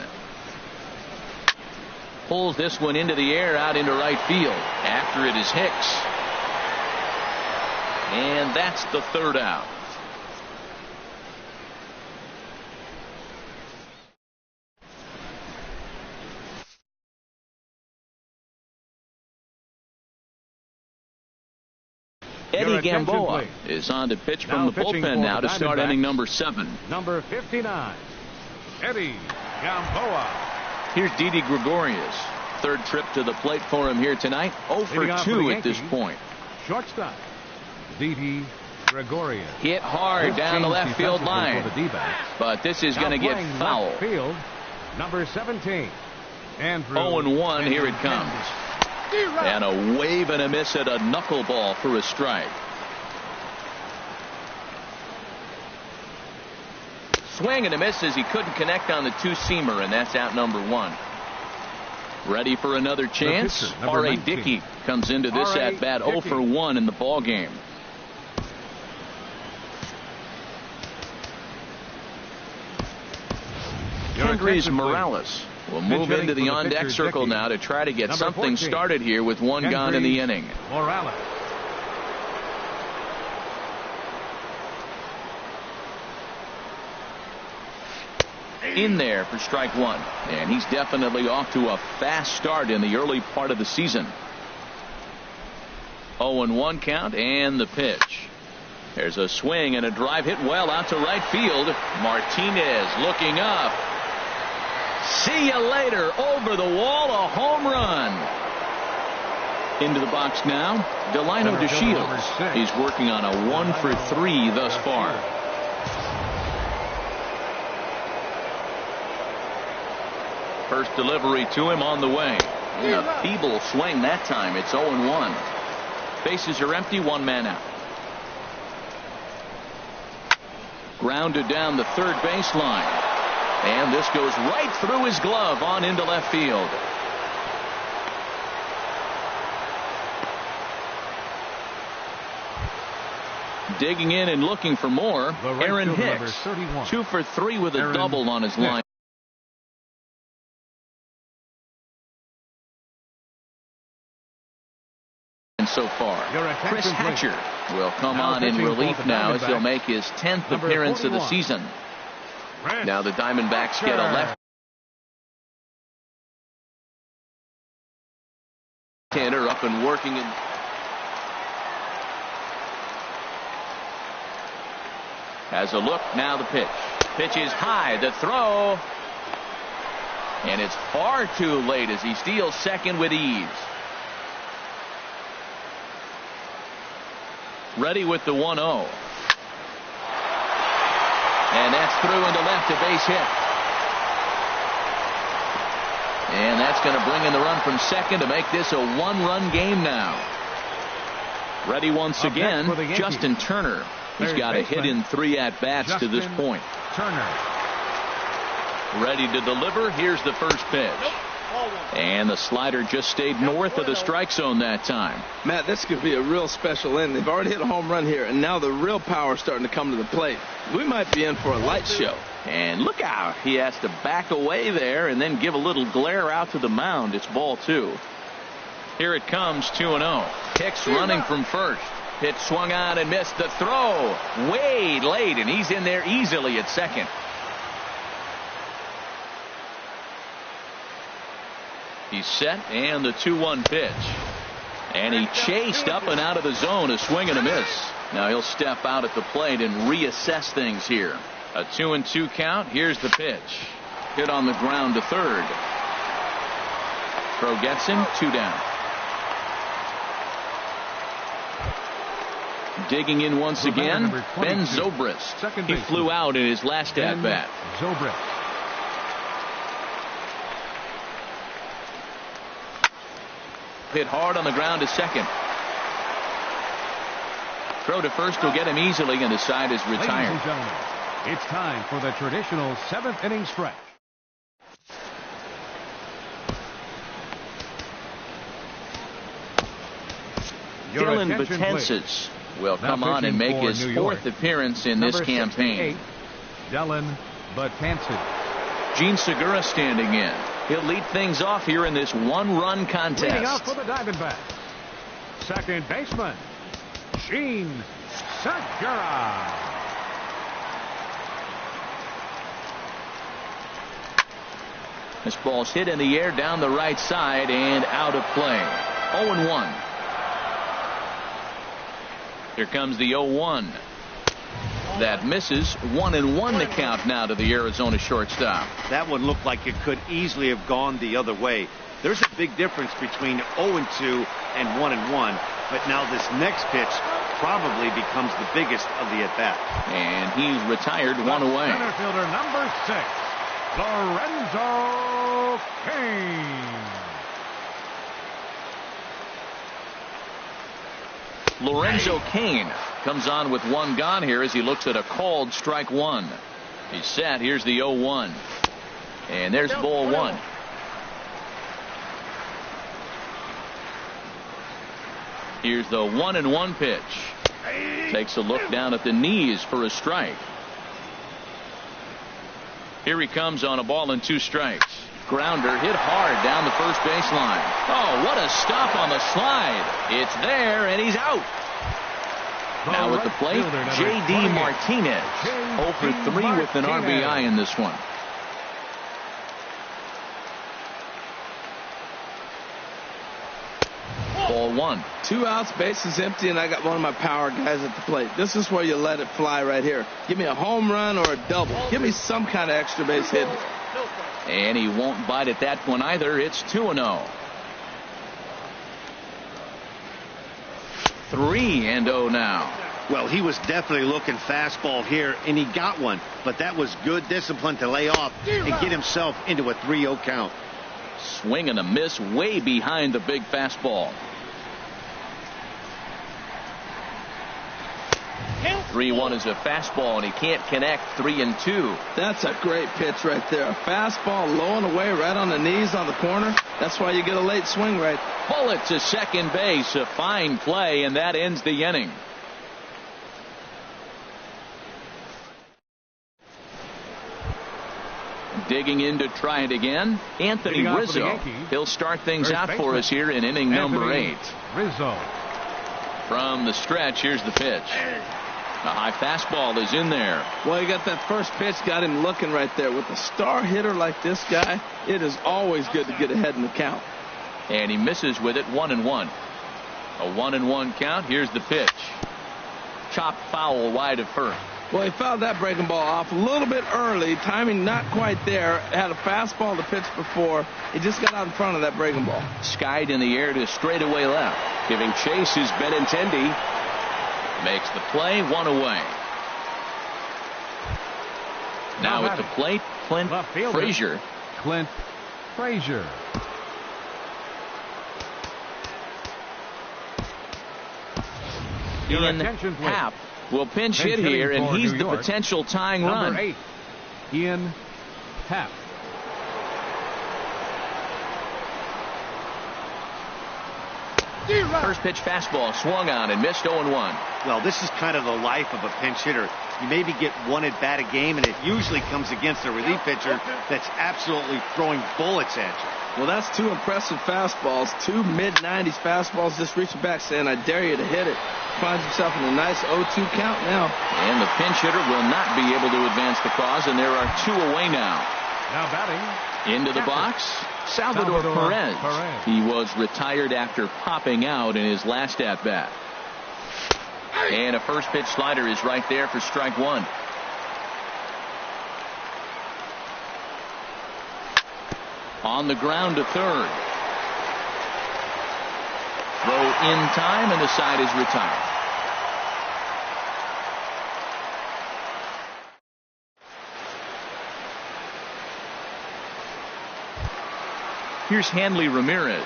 Pulls this one into the air out into right field. After it is Hicks. And that's the 3rd out. Eddie Gamboa is on to pitch from the bullpen now to start inning number 7. Number 59, Eddie Gamboa. Here's Didi Gregorius. 3rd trip to the plate for him here tonight. 0 for 2 at this point. Shortstop, Didi Gregorius. Hit hard down the left field line. But this is going to get foul. Field, number 17, Andrew. 0-1. Here it comes. And a wave and a miss at a knuckleball for a strike. Swing and a miss as he couldn't connect on the 2-seamer, and that's out number 1. Ready for another chance? R.A. Dickey comes into this at bat 0 for 1 in the ball game. Kendrys Morales will move into the on-deck circle now to try to get something started here with 1 gone in the inning. Morales. In there for strike 1. And he's definitely off to a fast start in the early part of the season. 0-1 count and the pitch. There's a swing and a drive hit well out to right field. Martinez looking up. See you later. Over the wall, a home run. Into the box now, Delino DeShields. He's working on a 1 for 3 thus far. First delivery to him on the way. A feeble swing that time. It's 0-1. Bases are empty. 1 man out. Grounded down the 3rd baseline. And this goes right through his glove on into left field. Digging in and looking for more, Aaron Hicks. 2 for 3 with a double on his line. And so far, Chris Hatcher will come on in relief now as he'll make his 10th appearance of the season. Now the Diamondbacks get a left-hander up and working. Has a look. Now the pitch. Pitch is high. The throw. And it's far too late as he steals second with ease. Ready with the 1-0. And that's through into left, a base hit. And that's going to bring in the run from second to make this a one-run game now. Ready once again, Justin Turner. He's got a hit in 3 at-bats to this point. Turner. Ready to deliver. Here's the first pitch. And the slider just stayed north of the strike zone that time. Matt, this could be a real special inning. They've already hit a home run here, and now the real power is starting to come to the plate. We might be in for a light show. And look out. He has to back away there and then give a little glare out to the mound. It's ball 2. Here it comes, 2-0. Hicks running from first. Pitch swung on and missed. The throw way late, and he's in there easily at second. He's set, and the 2-1 pitch. And he chased up and out of the zone, a swing and a miss. Now he'll step out at the plate and reassess things here. A 2-2 count. Here's the pitch. Hit on the ground to third. Throw gets him, 2 down. Digging in once again, Ben Zobrist. He flew out in his last at-bat. Zobrist. Hit hard on the ground to second. Throw to first will get him easily, and the side is retired. Ladies and gentlemen, it's time for the traditional 7th inning stretch. Dylan Betances will come on and make his 4th appearance in this campaign. Dylan Betances. Gene Segura standing in. He'll lead things off here in this one-run contest. Leading off for the Diamondbacks, second baseman, Gene Segura. This ball's hit in the air down the right side and out of play. 0-1. Here comes the 0-1. That misses. 1-1 to count now to the Arizona shortstop. That one looked like it could easily have gone the other way. There's a big difference between 0-2 and 1-1. But now this next pitch probably becomes the biggest of the at-bat. And he's retired, 1 away. Center fielder number 6, Lorenzo Cain. Lorenzo Cain comes on with 1 gone here as he looks at a called strike 1. He's set. Here's the 0-1. And there's ball 1. Here's the 1-1 pitch. Takes a look down at the knees for a strike. Here he comes on a ball and 2 strikes. Grounder hit hard down the first baseline. Oh, what a stop on the slide. It's there, and he's out. Now at the plate, J.D. Martinez. 0 for 3 with an RBI in this one. Ball 1. 2 outs, bases empty, and I got one of my power guys at the plate. This is where you let it fly right here. Give me a home run or a double. Give me some kind of extra base hit. And he won't bite at that one either. It's 2-0. 3-0 now. Well, he was definitely looking fastball here, and he got one. But that was good discipline to lay off and get himself into a 3-0 count. Swing and a miss way behind the big fastball. 3-1 is a fastball, and he can't connect. 3-2. That's a great pitch right there. A fastball low and away right on the knees on the corner. That's why you get a late swing right. Bullet to second base. A fine play, and that ends the inning. Digging in to try it again, Anthony Rizzo. He'll start things out for us here in inning number 8. Rizzo. From the stretch, here's the pitch. A high fastball is in there. Well, you got that first pitch, got him looking right there. With a star hitter like this guy, it is always good to get ahead in the count. And he misses with it. 1-1. A 1-1 count. Here's the pitch. Chopped foul wide of first. Well, he fouled that breaking ball off a little bit early. Timing not quite there. Had a fastball to pitch before. He just got out in front of that breaking ball. Skied in the air to straightaway left. Giving chase is Benintendi. Makes the play. 1 away. Now at the plate, Clint Frazier. Clint Frazier. Your Ian attention, please. Happ will pinch hit Pinch here, hitting and for he's New the York. potential tying Number run. 8, Ian Happ. First pitch fastball swung on and missed 0-1. Well, this is kind of the life of a pinch hitter. You maybe get one at bat a game, and it usually comes against a relief pitcher that's absolutely throwing bullets at you. Well, that's two impressive fastballs, two mid-90s fastballs, just reaching back saying, I dare you to hit it. Finds himself in a nice 0-2 count now. And the pinch hitter will not be able to advance the cause, and there are two away now. Now batting. Into the box, Salvador Perez. He was retired after popping out in his last at-bat. And a first pitch slider is right there for strike one. On the ground to third. Throw in time, and the side is retired. Here's Hanley Ramirez.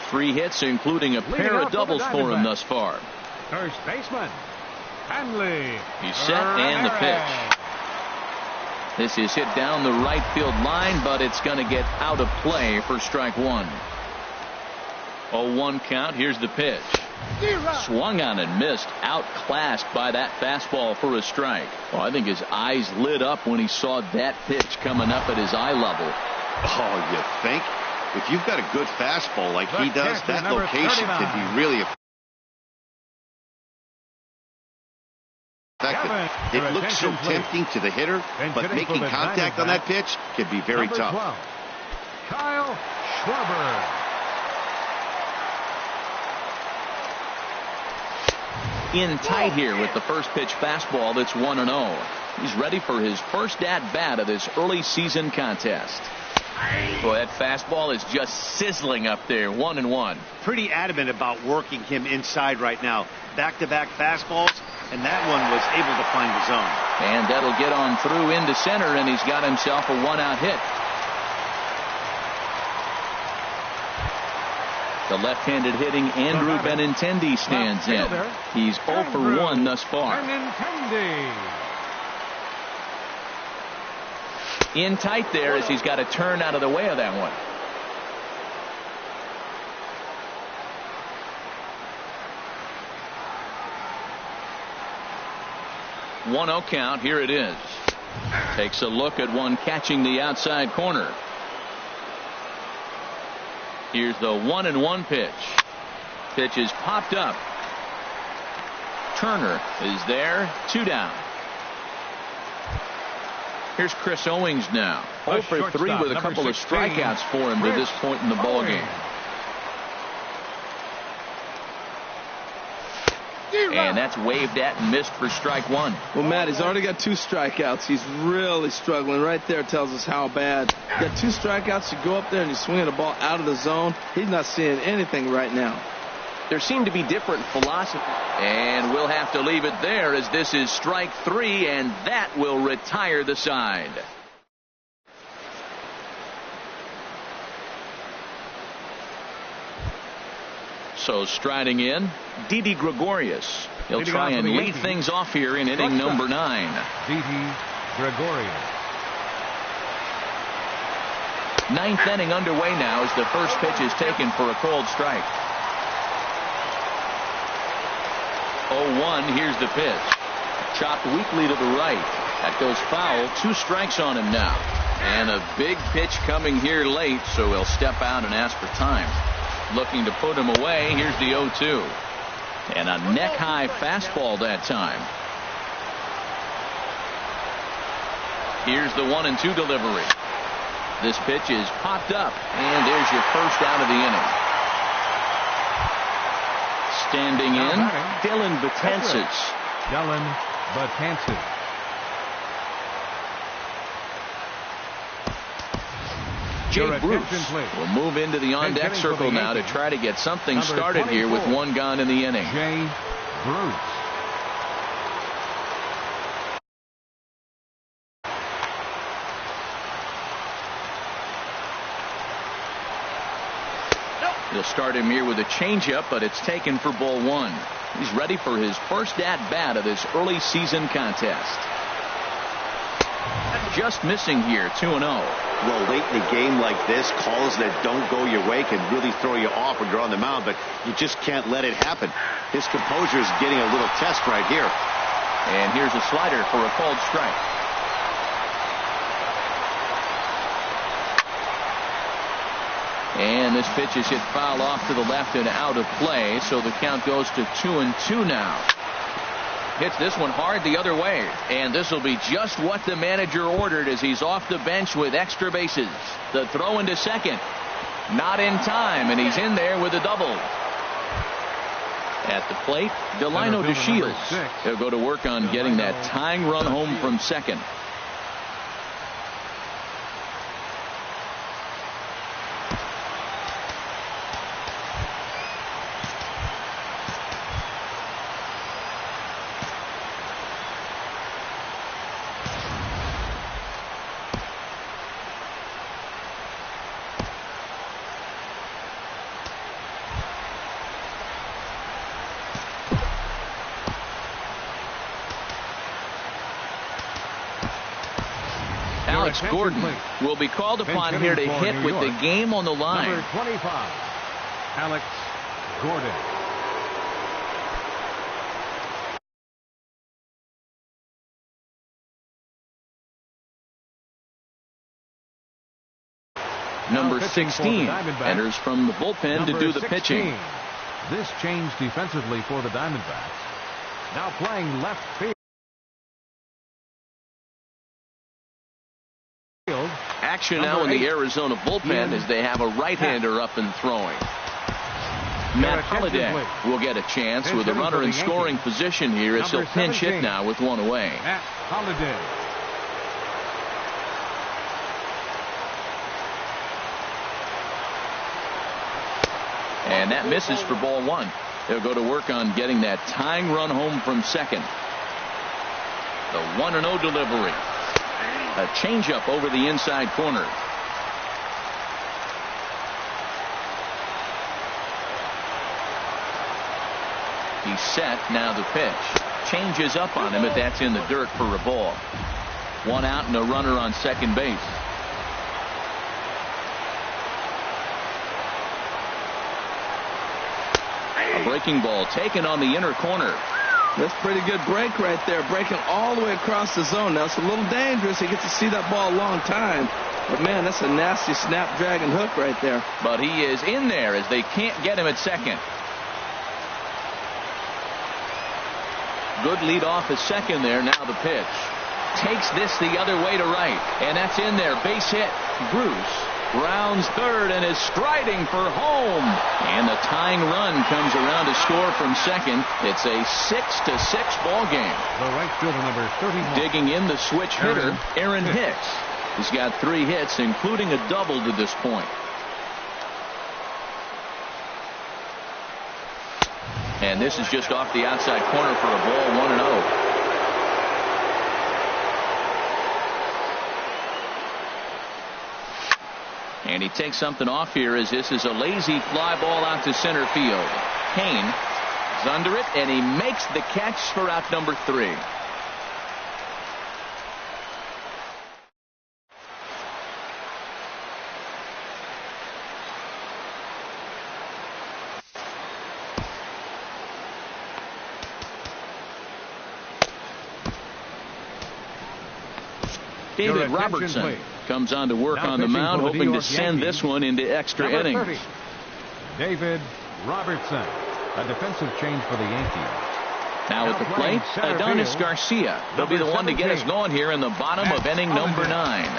3 hits, including a pair of doubles for him thus far. First baseman, Hanley. He's set and the pitch. This is hit down the right field line, but it's going to get out of play for strike one. 0-1 count. Here's the pitch. Swung on and missed. Outclassed by that fastball for a strike. Well, I think his eyes lit up when he saw that pitch coming up at his eye level. Oh, you think? If you've got a good fastball like he does, that location can be really effective. It looks so tempting to the hitter, but making contact on that pitch can be very tough. 12, Kyle Schwarber. In tight here with the first pitch fastball that's 1-0. He's ready for his first at-bat of this early season contest. Boy, that fastball is just sizzling up there. 1-1. Pretty adamant about working him inside right now. Back-to-back fastballs, and that one was able to find the zone. And that'll get on through into center, and he's got himself a 1-out hit. The left-handed hitting Andrew Benintendi stands in. He's 0 for 1 thus far. In tight there as he's got to turn out of the way of that one. One 0 count. Here it is. Takes a look at one catching the outside corner. Here's the 1-1 pitch. Pitch is popped up. Turner is there. 2 down. Here's Chris Owings now. 0 for 3 with a couple of strikeouts for him to this point in the ballgame. And that's waved at and missed for strike one. Well, Matt, he's already got 2 strikeouts. He's really struggling. Right there tells us how bad. You got 2 strikeouts. You go up there and you swing the ball out of the zone. He's not seeing anything right now. There seem to be different philosophies. And we'll have to leave it there as this is strike 3, and that will retire the side. So striding in, Didi Gregorius. He'll try and lead things off here in inning number 9. Didi Gregorius. 9th inning underway now as the first pitch is taken for a cold strike. 0-1. Here's the pitch. Chopped weakly to the right. That goes foul. 2 strikes on him now. And a big pitch coming here late, so he'll step out and ask for time. Looking to put him away. Here's the 0-2. And a neck-high fastball that time. Here's the 1-2 delivery. This pitch is popped up, and there's your first out of the inning. Standing in, Dylan Betances. Dylan Betances. Jay Bruce will move into the on-deck circle now to try to get something started here with 1 gone in the inning. Jay Bruce. He'll start him here with a changeup, but it's taken for ball one. He's ready for his first at-bat of this early season contest. Just missing here, 2-0. Well, late in a game like this, calls that don't go your way can really throw you off when you're on the mound, but you just can't let it happen. His composure is getting a little test right here. And here's a slider for a called strike. And this pitch is hit foul off to the left and out of play, so the count goes to 2-2 now. Hits this one hard the other way, and this will be just what the manager ordered as he's off the bench with extra bases. The throw into second, not in time, and he's in there with a double. At the plate, Delino DeShields. He'll go to work on getting that tying run home from second. Alex Gordon will be called upon here to hit with the game on the line. Number 25, Alex Gordon. Number 16 enters from the bullpen to do the pitching. This change defensively for the Diamondbacks. Now playing left field. Action now in the Arizona bullpen as they have a right-hander up and throwing. Matt Holliday will get a chance with a runner in scoring position here as he'll pinch hit now with one away. Matt Holliday. And that misses for ball one. He'll go to work on getting that tying run home from second. The 1-0 delivery. A changeup over the inside corner. He's set. Now the pitch. Changes up on him, but that's in the dirt for a ball. One out and a runner on second base. A breaking ball taken on the inner corner. That's pretty good break right there, breaking all the way across the zone. Now it's a little dangerous. He gets to see that ball a long time. But, man, that's a nasty snapdragon hook right there. But he is in there as they can't get him at second. Good lead off at second there. Now the pitch. Takes this the other way to right. And that's in there. Base hit. Bruce rounds third and is striding for home. And the tying run comes around to score from second. It's a 6-6 ball game. The right fielder, number 31. Digging in the switch hitter, Aaron Hicks. He's got 3 hits, including a double to this point. And this is just off the outside corner for a ball, 1-0. And he takes something off here as this is a lazy fly ball out to center field. Kane is under it, and he makes the catch for out number 3. David Robertson comes on to work on the mound, hoping to send this one into extra innings. 30, David Robertson, a defensive change for the Yankees. Now at the plate, Adonis Garcia. He'll be the one to get us going here in the bottom of inning number 9.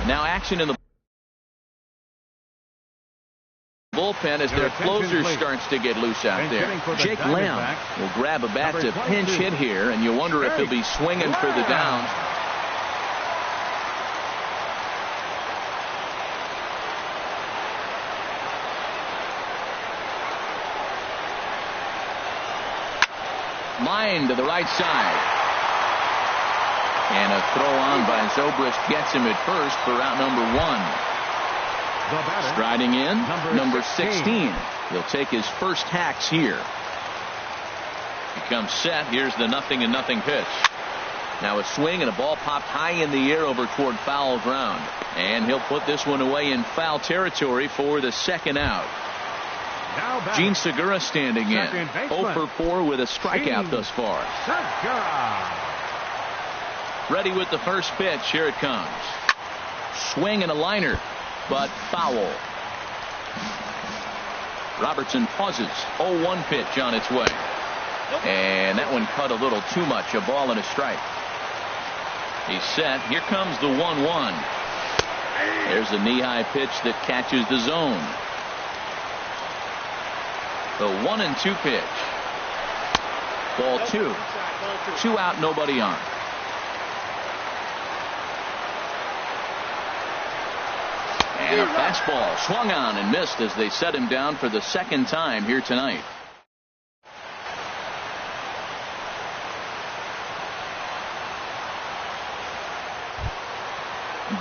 Now action in the bullpen as their closer starts to get loose out there. Jake Lamb will grab a bat to pinch hit here, and you wonder if he'll be swinging for the downs. Line to the right side. And a throw on by Zobrist gets him at first for out number 1. Striding in, number 16. He'll take his first hacks here. He comes set. Here's the 0-0 pitch. Now a swing and a ball popped high in the air over toward foul ground. And he'll put this one away in foul territory for the second out. Gene Segura standing in. 0 for 4 with a strikeout thus far. Ready with the first pitch. Here it comes. Swing and a liner, but foul. Robertson pauses. 0-1 pitch on its way. And that one cut a little too much. A ball and a strike. He's set. Here comes the 1-1. There's a knee-high pitch that catches the zone. The 1-2 pitch. Ball 2. 2 out, nobody on. And a fastball swung on and missed as they set him down for the second time here tonight.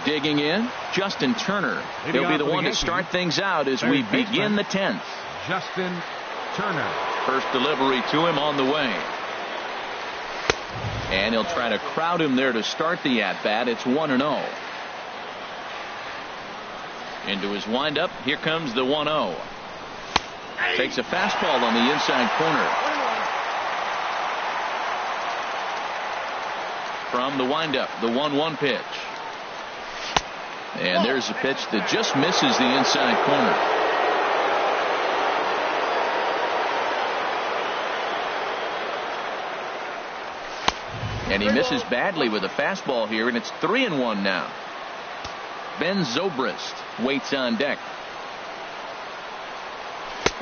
Digging in, Justin Turner. He'll be the one to start things out as we begin the 10th. Justin Turner. First delivery to him on the way. And he'll try to crowd him there to start the at-bat. It's 1-0. Into his windup. Here comes the 1-0. Takes a fastball on the inside corner. From the windup, the 1-1 pitch. And there's a pitch that just misses the inside corner. And he misses badly with a fastball here, and it's 3-1 now. Ben Zobrist waits on deck.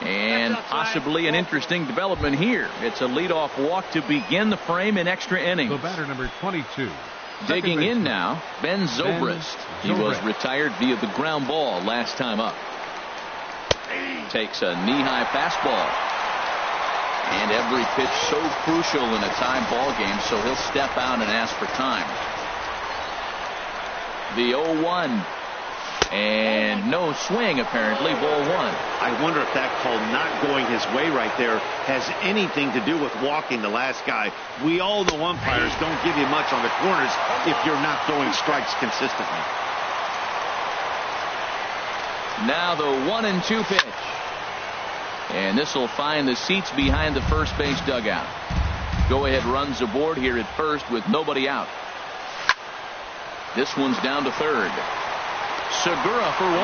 And possibly an interesting development here. It's a leadoff walk to begin the frame in extra innings. The batter, number 22. Digging in now, Ben Zobrist. He was retired via the ground ball last time up. Takes a knee-high fastball. And every pitch so crucial in a tie ball game, so he'll step out and ask for time. The 0-1. And no swing, apparently. Ball 1. I wonder if that call not going his way right there has anything to do with walking the last guy. We all know umpires don't give you much on the corners if you're not throwing strikes consistently. Now the 1-2 pitch. And this will find the seats behind the first base dugout. Go-ahead runs aboard here at first with nobody out. This one's down to third. Segura for 1.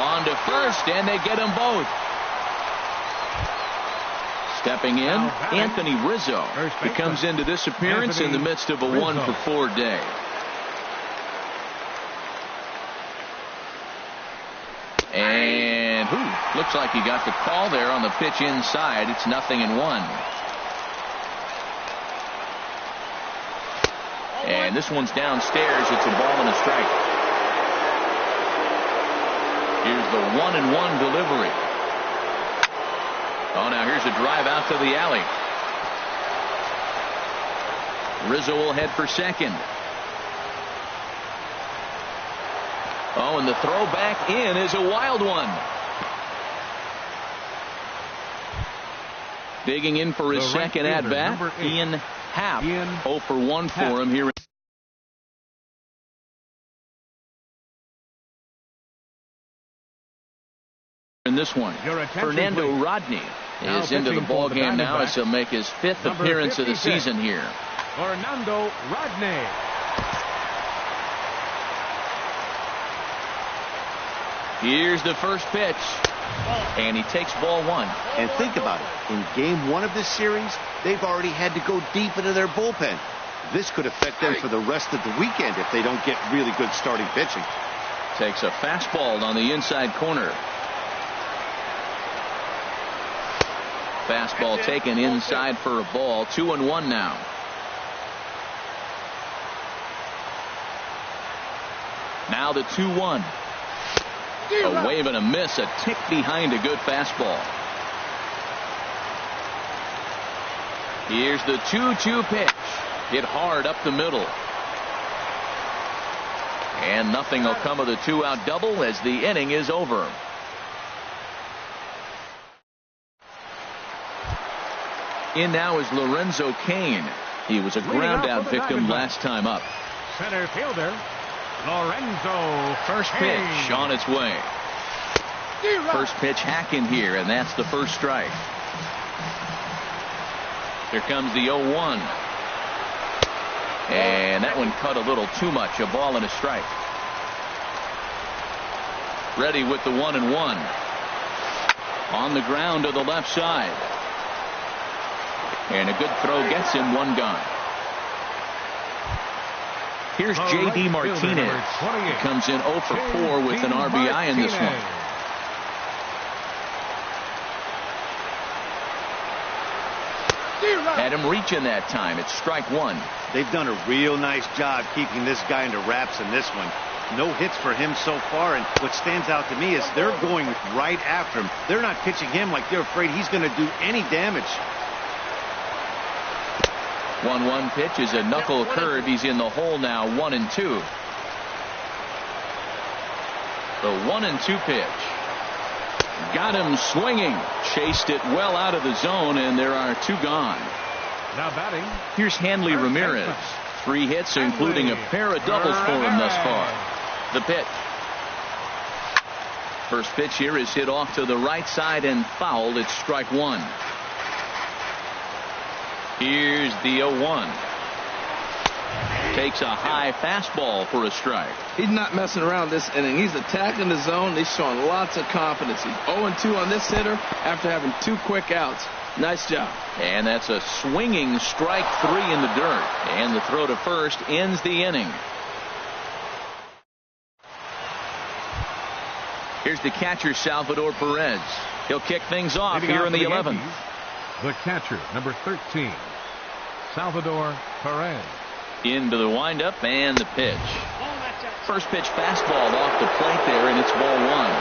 On to first, and they get them both. Stepping in, Anthony Rizzo. He comes into this appearance in the midst of a 1 for 4 day. And looks like he got the call there on the pitch inside. It's 0-1. And this one's downstairs. It's a ball and a strike. Here's the 1-1 delivery. Oh, now here's a drive out to the alley. Rizzo will head for second. Oh, and the throw back in is a wild one. Digging in for his second at bat, Ian Happ. 0 for 1 for him here. In this one, Fernando Rodney is into the ball game now as he'll make his 5th appearance of the season here. Fernando Rodney. Here's the first pitch, and he takes ball 1. And think about it. In game 1 of this series, they've already had to go deep into their bullpen. this could affect them for the rest of the weekend if they don't get really good starting pitching. Takes a fastball on the inside corner. Fastball taken inside for a ball. 2-1 now. Now the 2-1. A wave and a miss, a tick behind a good fastball. Here's the 2-2 pitch. Hit hard up the middle. And nothing will come of the 2-out double as the inning is over. In now is Lorenzo Cain. He was a ground out victim last time up. Center fielder Lorenzo. First pitch on its way. First pitch hack in here, and that's the first strike. Here comes the 0-1. And that one cut a little too much. A ball and a strike. Ready with the 1-1. On the ground to the left side. And a good throw gets him one gone. Here's J.D. Martinez. He comes in 0 for 4 with an RBI in this one. Had him reaching that time. It's strike one. They've done a real nice job keeping this guy under wraps in this one. No hits for him so far, and what stands out to me is they're going right after him. They're not pitching him like they're afraid he's going to do any damage. 1-1 pitch is a knuckle curve. He's in the hole now. 1-2. The 1-2 pitch. Got him swinging. Chased it well out of the zone, and there are two gone. Now batting. Here's Hanley Ramirez. 3 hits, including a pair of doubles for him thus far. The pitch. First pitch here is hit off to the right side and fouled. It's strike one. Here's the 0-1. Takes a high fastball for a strike. He's not messing around this inning. He's attacking the zone. He's showing lots of confidence. He's 0-2 on this hitter after having 2 quick outs. Nice job. And that's a swinging strike 3 in the dirt. And the throw to first ends the inning. Here's the catcher, Salvador Perez. He'll kick things off here in the 11th. The catcher, number 13, Salvador Perez. Into the windup and the pitch. First pitch fastball off the plate there, and it's ball 1.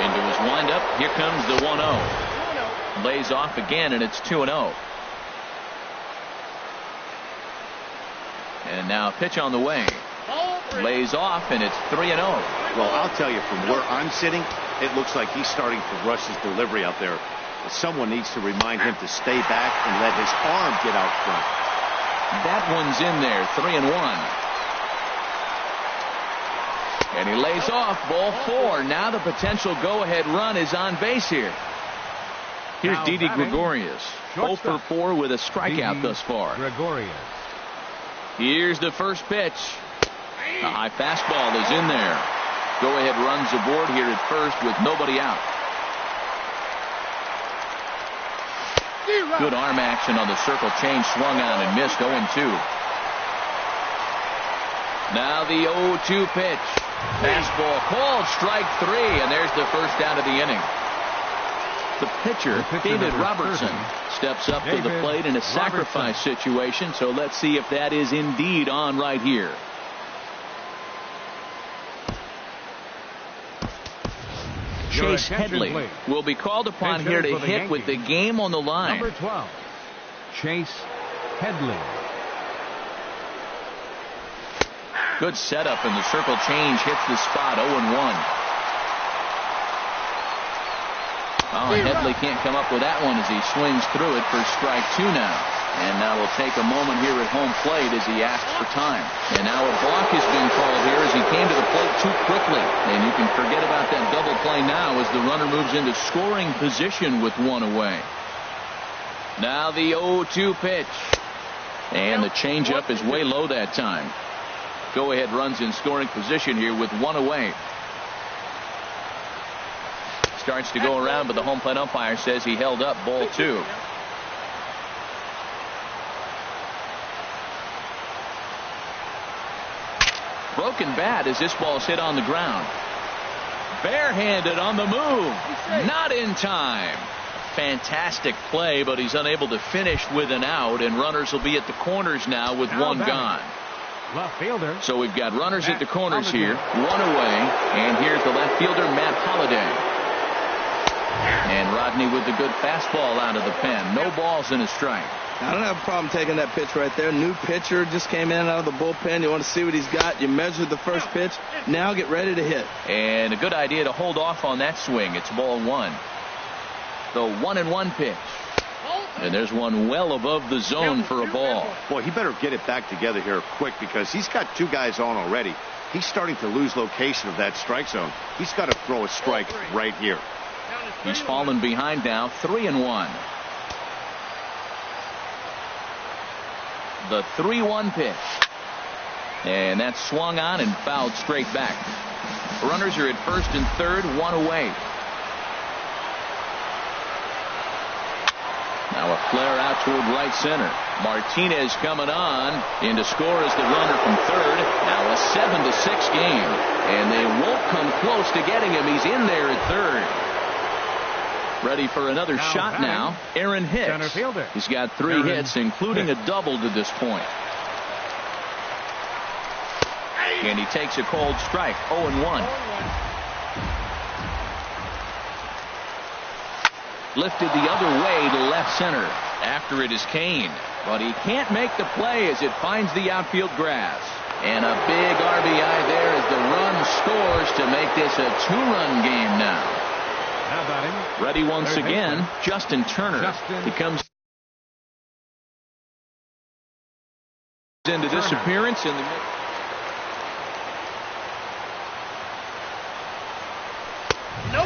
Into his windup. Here comes the 1-0. Lays off again, and it's 2-0. And now a pitch on the way. Lays off, and it's 3-0. Well, I'll tell you, from where I'm sitting, it looks like he's starting to rush his delivery out there. Someone needs to remind him to stay back and let his arm get out front. That one's in there. 3-1. And he lays off. Ball 4. Now the potential go-ahead run is on base here. Here's Didi Gregorius. 0 for 4 with a strikeout thus far. Gregorius. Here's the first pitch. A high fastball is in there. Go-ahead runs aboard here at first with nobody out. Good arm action on the circle change. Swung on and missed. 0-2. Now the 0-2 pitch. Fastball called strike 3, and there's the first out of the inning. The pitcher, David Robertson, steps up to the plate in a sacrifice situation, so let's see if that is indeed on right here. Chase Headley will be called upon here to hit with the game on the line. Number 12, Chase Headley. Good setup, and the circle change hits the spot. 0-1. Oh, Headley can't come up with that one as he swings through it for strike 2 now. And now we'll take a moment here at home plate as he asks for time. And now a balk has been called here as he came to the plate too quickly. And you can forget about that double play now as the runner moves into scoring position with 1 away. Now the 0-2 pitch. And the changeup is way low that time. Go-ahead runs in scoring position here with 1 away. Starts to go around, but the home plate umpire says he held up. Ball 2. Broken bat as this ball's hit on the ground. Barehanded on the move. Not in time. Fantastic play, but he's unable to finish with an out, and runners will be at the corners now with one gone. Left fielder. So we've got runners at the corners here, one away, and here's the left fielder, Matt Holliday. And Rodney with the good fastball out of the pen. No balls and a strike. I don't have a problem taking that pitch right there. New pitcher just came in out of the bullpen. You want to see what he's got. You measured the first pitch. Now get ready to hit. And a good idea to hold off on that swing. It's ball one. The 1-1 pitch. And there's one well above the zone for a ball. Boy, he better get it back together here quick because he's got two guys on already. He's starting to lose location of that strike zone. He's got to throw a strike right here. He's fallen behind now, 3-1. The 3-1 pitch. And that's swung on and fouled straight back. Runners are at first and third, one away. Now a flare out toward right center. Martinez coming on in to score as the runner from third. Now a 7-6 game. And they won't come close to getting him. He's in there at third. Ready for another shot now. Aaron Hicks. He's got 3 hits, including a double to this point. And he takes a cold strike. 0-1. Lifted the other way to left center. After it is Kane. But he can't make the play as it finds the outfield grass. And a big RBI there as the run scores to make this a 2-run game now. How about him? Ready once again, Justin Turner. He comes into this appearance in the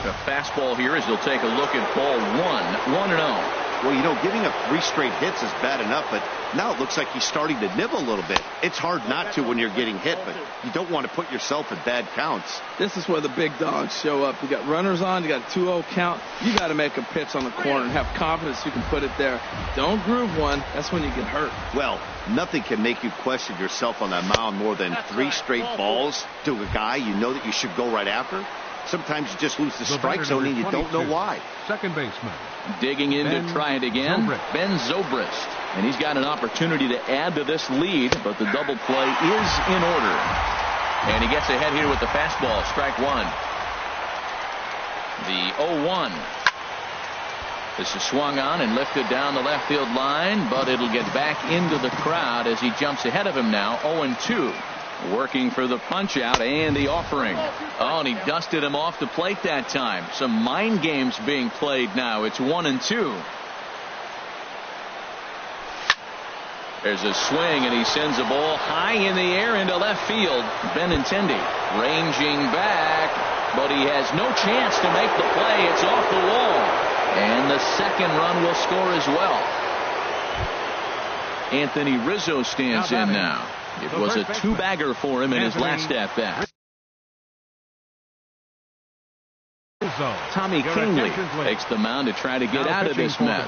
The fastball here as he'll take a look at ball 1-0. Well, you know, giving up 3 straight hits is bad enough, but now it looks like he's starting to nibble a little bit. It's hard not to when you're getting hit, but you don't want to put yourself in bad counts. This is where the big dogs show up. You got runners on, you got a 2-0 count. You got to make a pitch on the corner and have confidence you can put it there. Don't groove one. That's when you get hurt. Well, nothing can make you question yourself on that mound more than 3 straight balls to a guy you know that you should go right after. Sometimes you just lose the strike zone and you don't know why. Second baseman. Digging in to try it again, Ben Zobrist. And he's got an opportunity to add to this lead, but the double play is in order. And he gets ahead here with the fastball, strike one. The 0-1. This is swung on and lifted down the left field line, but it'll get back into the crowd as he jumps ahead of him now, 0-2. Working for the punch out and the offering. Oh, and he dusted him off the plate that time. Some mind games being played now. It's 1-2. There's a swing and he sends a ball high in the air into left field. Benintendi ranging back, but he has no chance to make the play. It's off the wall. And the second run will score as well. Anthony Rizzo stands in now. It was a 2-bagger for him in his last at-bat. Tommy Kingley takes the mound to try to get out of this mess.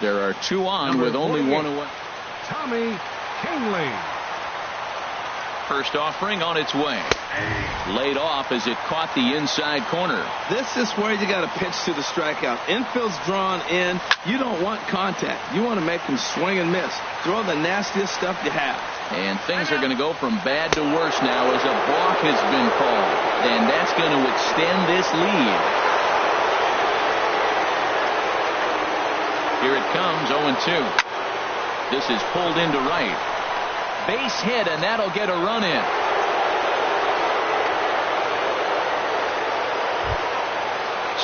There are 2 on with only 1 away. Tommy Kingley. First offering on its way. Laid off as it caught the inside corner. This is where you got to pitch to the strikeout. Infield's drawn in. You don't want contact. You want to make them swing and miss. Throw the nastiest stuff you have. And things are going to go from bad to worse now as a balk has been called. And that's going to extend this lead. Here it comes, 0-2. This is pulled into right. Base hit, and that'll get a run in.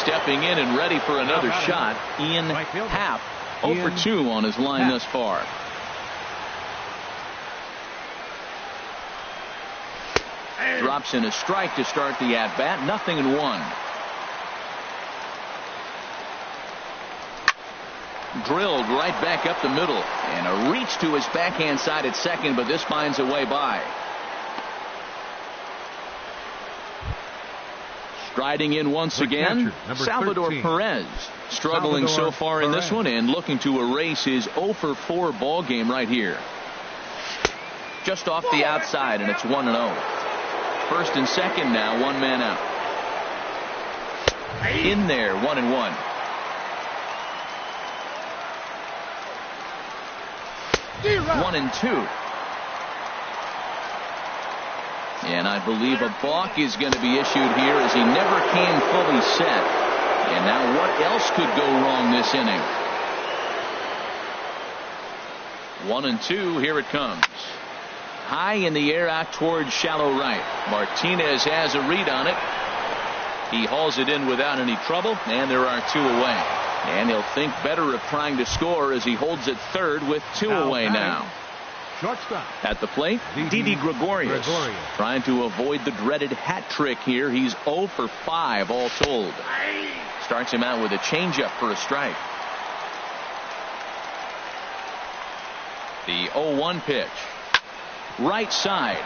Stepping in and ready for another shot, Ian Happ, 0-2 on his line thus far. Drops in a strike to start the at-bat. 0-1. Drilled right back up the middle. And a reach to his backhand side at second, but this finds a way by. Striding in once again, Salvador Perez. Struggling so far in this one and looking to erase his 0-4 ball game right here. Just off the outside, and it's 1-0. first and second now, one man out. In there, 1-1. One and two. And I believe a balk is going to be issued here as he never came fully set. And now what else could go wrong this inning? 1-2. Here it comes. High in the air out towards shallow right. Martinez has a read on it. He hauls it in without any trouble, and there are two away. And he'll think better of trying to score as he holds it third with two away now. Shortstop. At the plate, Didi Gregorius. Trying to avoid the dreaded hat trick here. He's 0 for 5 all told. Starts him out with a changeup for a strike. The 0-1 pitch. Right side.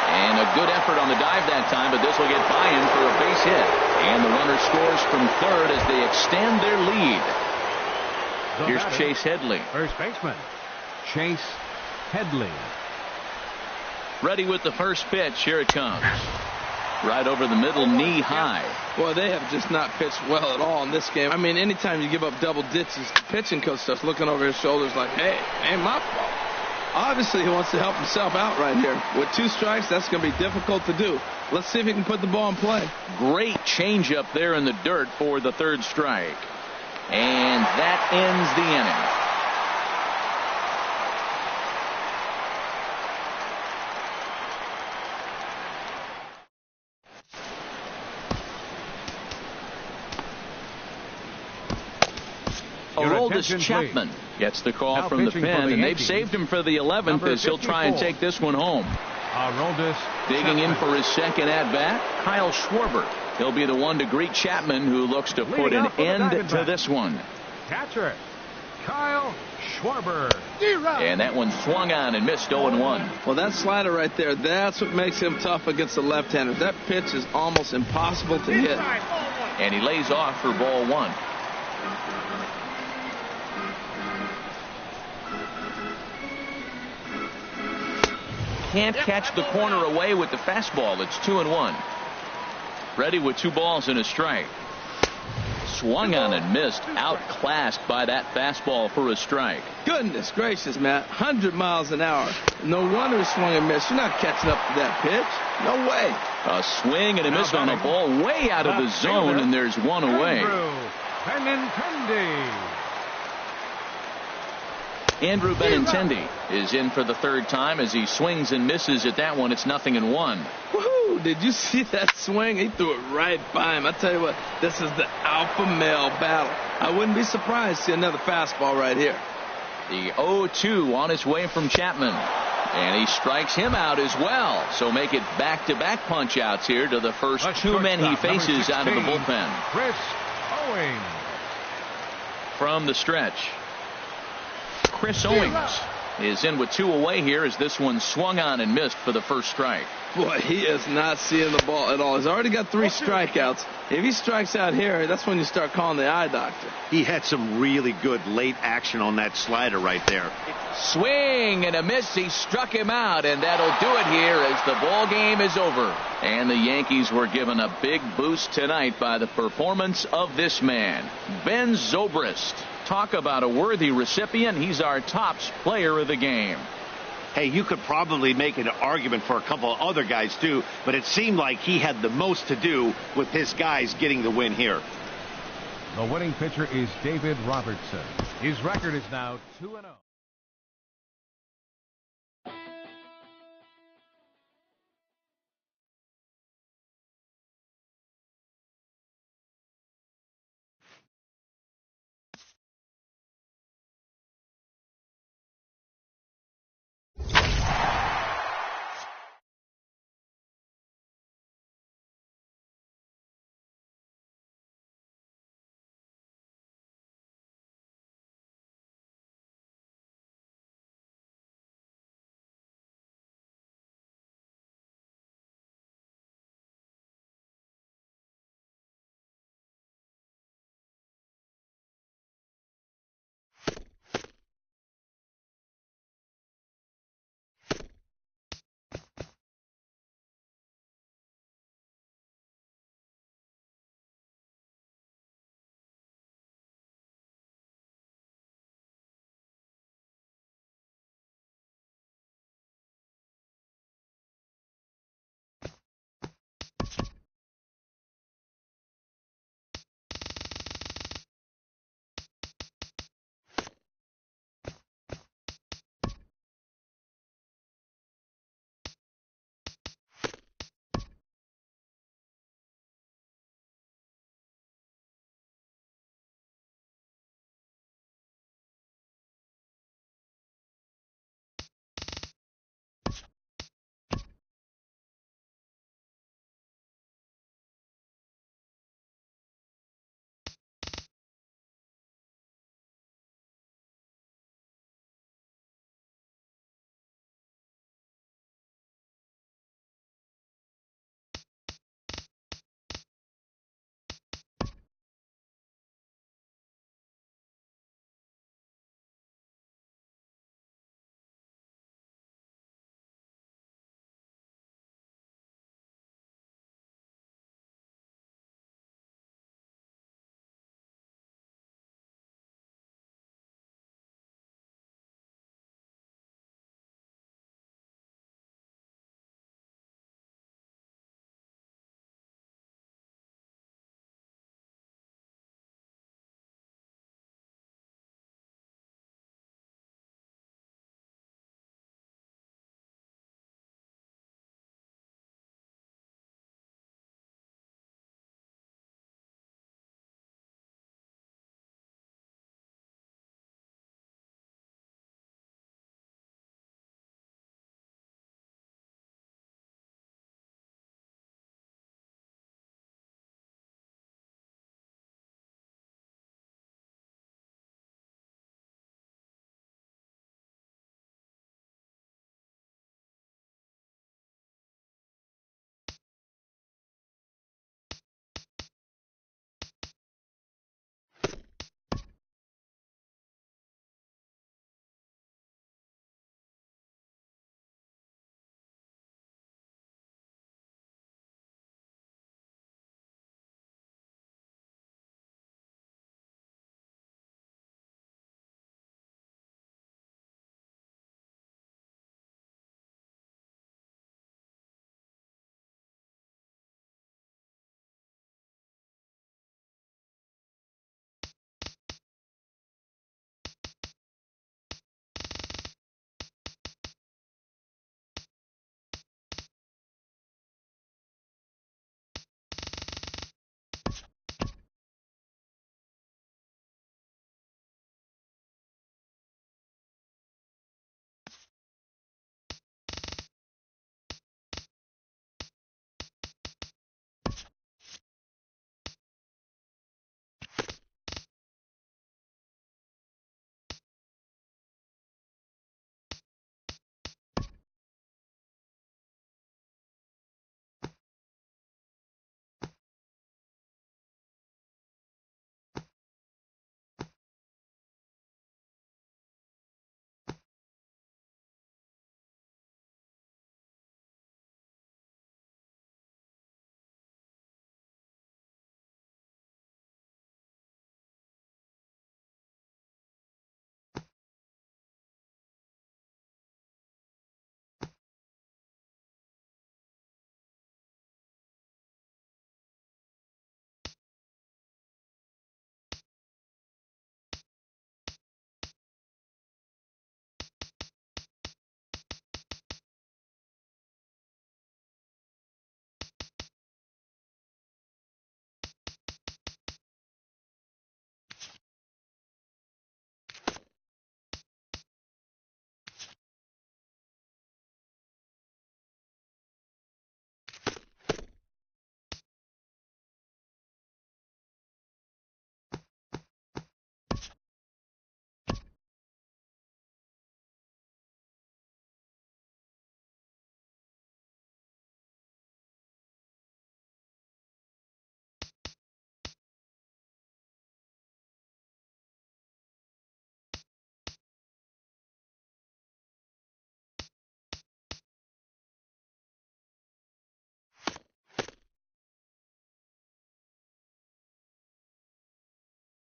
And a good effort on the dive that time, but this will get by him for a base hit. And the runner scores from third as they extend their lead. Here's Chase Headley. First baseman, Chase Headley. Ready with the first pitch. Here it comes. Right over the middle, knee high. Well, they have just not pitched well at all in this game. I mean, anytime you give up double digits, the pitching coach starts looking over his shoulders like, hey, ain't my fault. Obviously, he wants to help himself out right here. With 2 strikes, that's going to be difficult to do. Let's see if he can put the ball in play. Great changeup there in the dirt for the third strike. And that ends the inning. Aroldis Chapman gets the call now from the pen, and they've Yankees. saved him for the 11th as he'll try and take this one home. Aroldis Digging in Chapman. for his second at-bat, Kyle Schwarber. He'll be the one to greet Chapman, who looks to put an end to this one. Catcher, Kyle Schwarber. And that one swung on and missed 0-1. Well, that slider right there, that's what makes him tough against the left-handers. That pitch is almost impossible to hit. And he lays off for ball one. Can't catch the corner away with the fastball. It's 2-1. Ready with 2 balls and a strike. Swung on and missed. Outclassed by that fastball for a strike. Goodness gracious, Matt. 100 miles an hour. No wonder he swung and missed. You're not catching up to that pitch. No way. A swing and a miss on a ball way out of the zone, and there's one away. Andrew Benintendi is in for the third time as he swings and misses at that one. It's 0-1. Woohoo! Did you see that swing? He threw it right by him. I tell you what, this is the alpha male battle. I wouldn't be surprised to see another fastball right here. The 0-2 on his way from Chapman. And he strikes him out as well. So make it back-to-back punch-outs here to the first 2 men he faces out of the bullpen. Chris Owings. From the stretch, Chris Owings is in with 2 away here as this one swung on and missed for the first strike. Boy, he is not seeing the ball at all. He's already got 3 strikeouts. If he strikes out here, that's when you start calling the eye doctor. He had some really good late action on that slider right there. Swing and a miss. He struck him out, and that'll do it here as the ball game is over. And the Yankees were given a big boost tonight by the performance of this man, Ben Zobrist. Talk about a worthy recipient. He's our top player of the game. Hey, you could probably make an argument for a couple of other guys too, but it seemed like he had the most to do with his guys getting the win here. The winning pitcher is David Robertson. His record is now 2-0.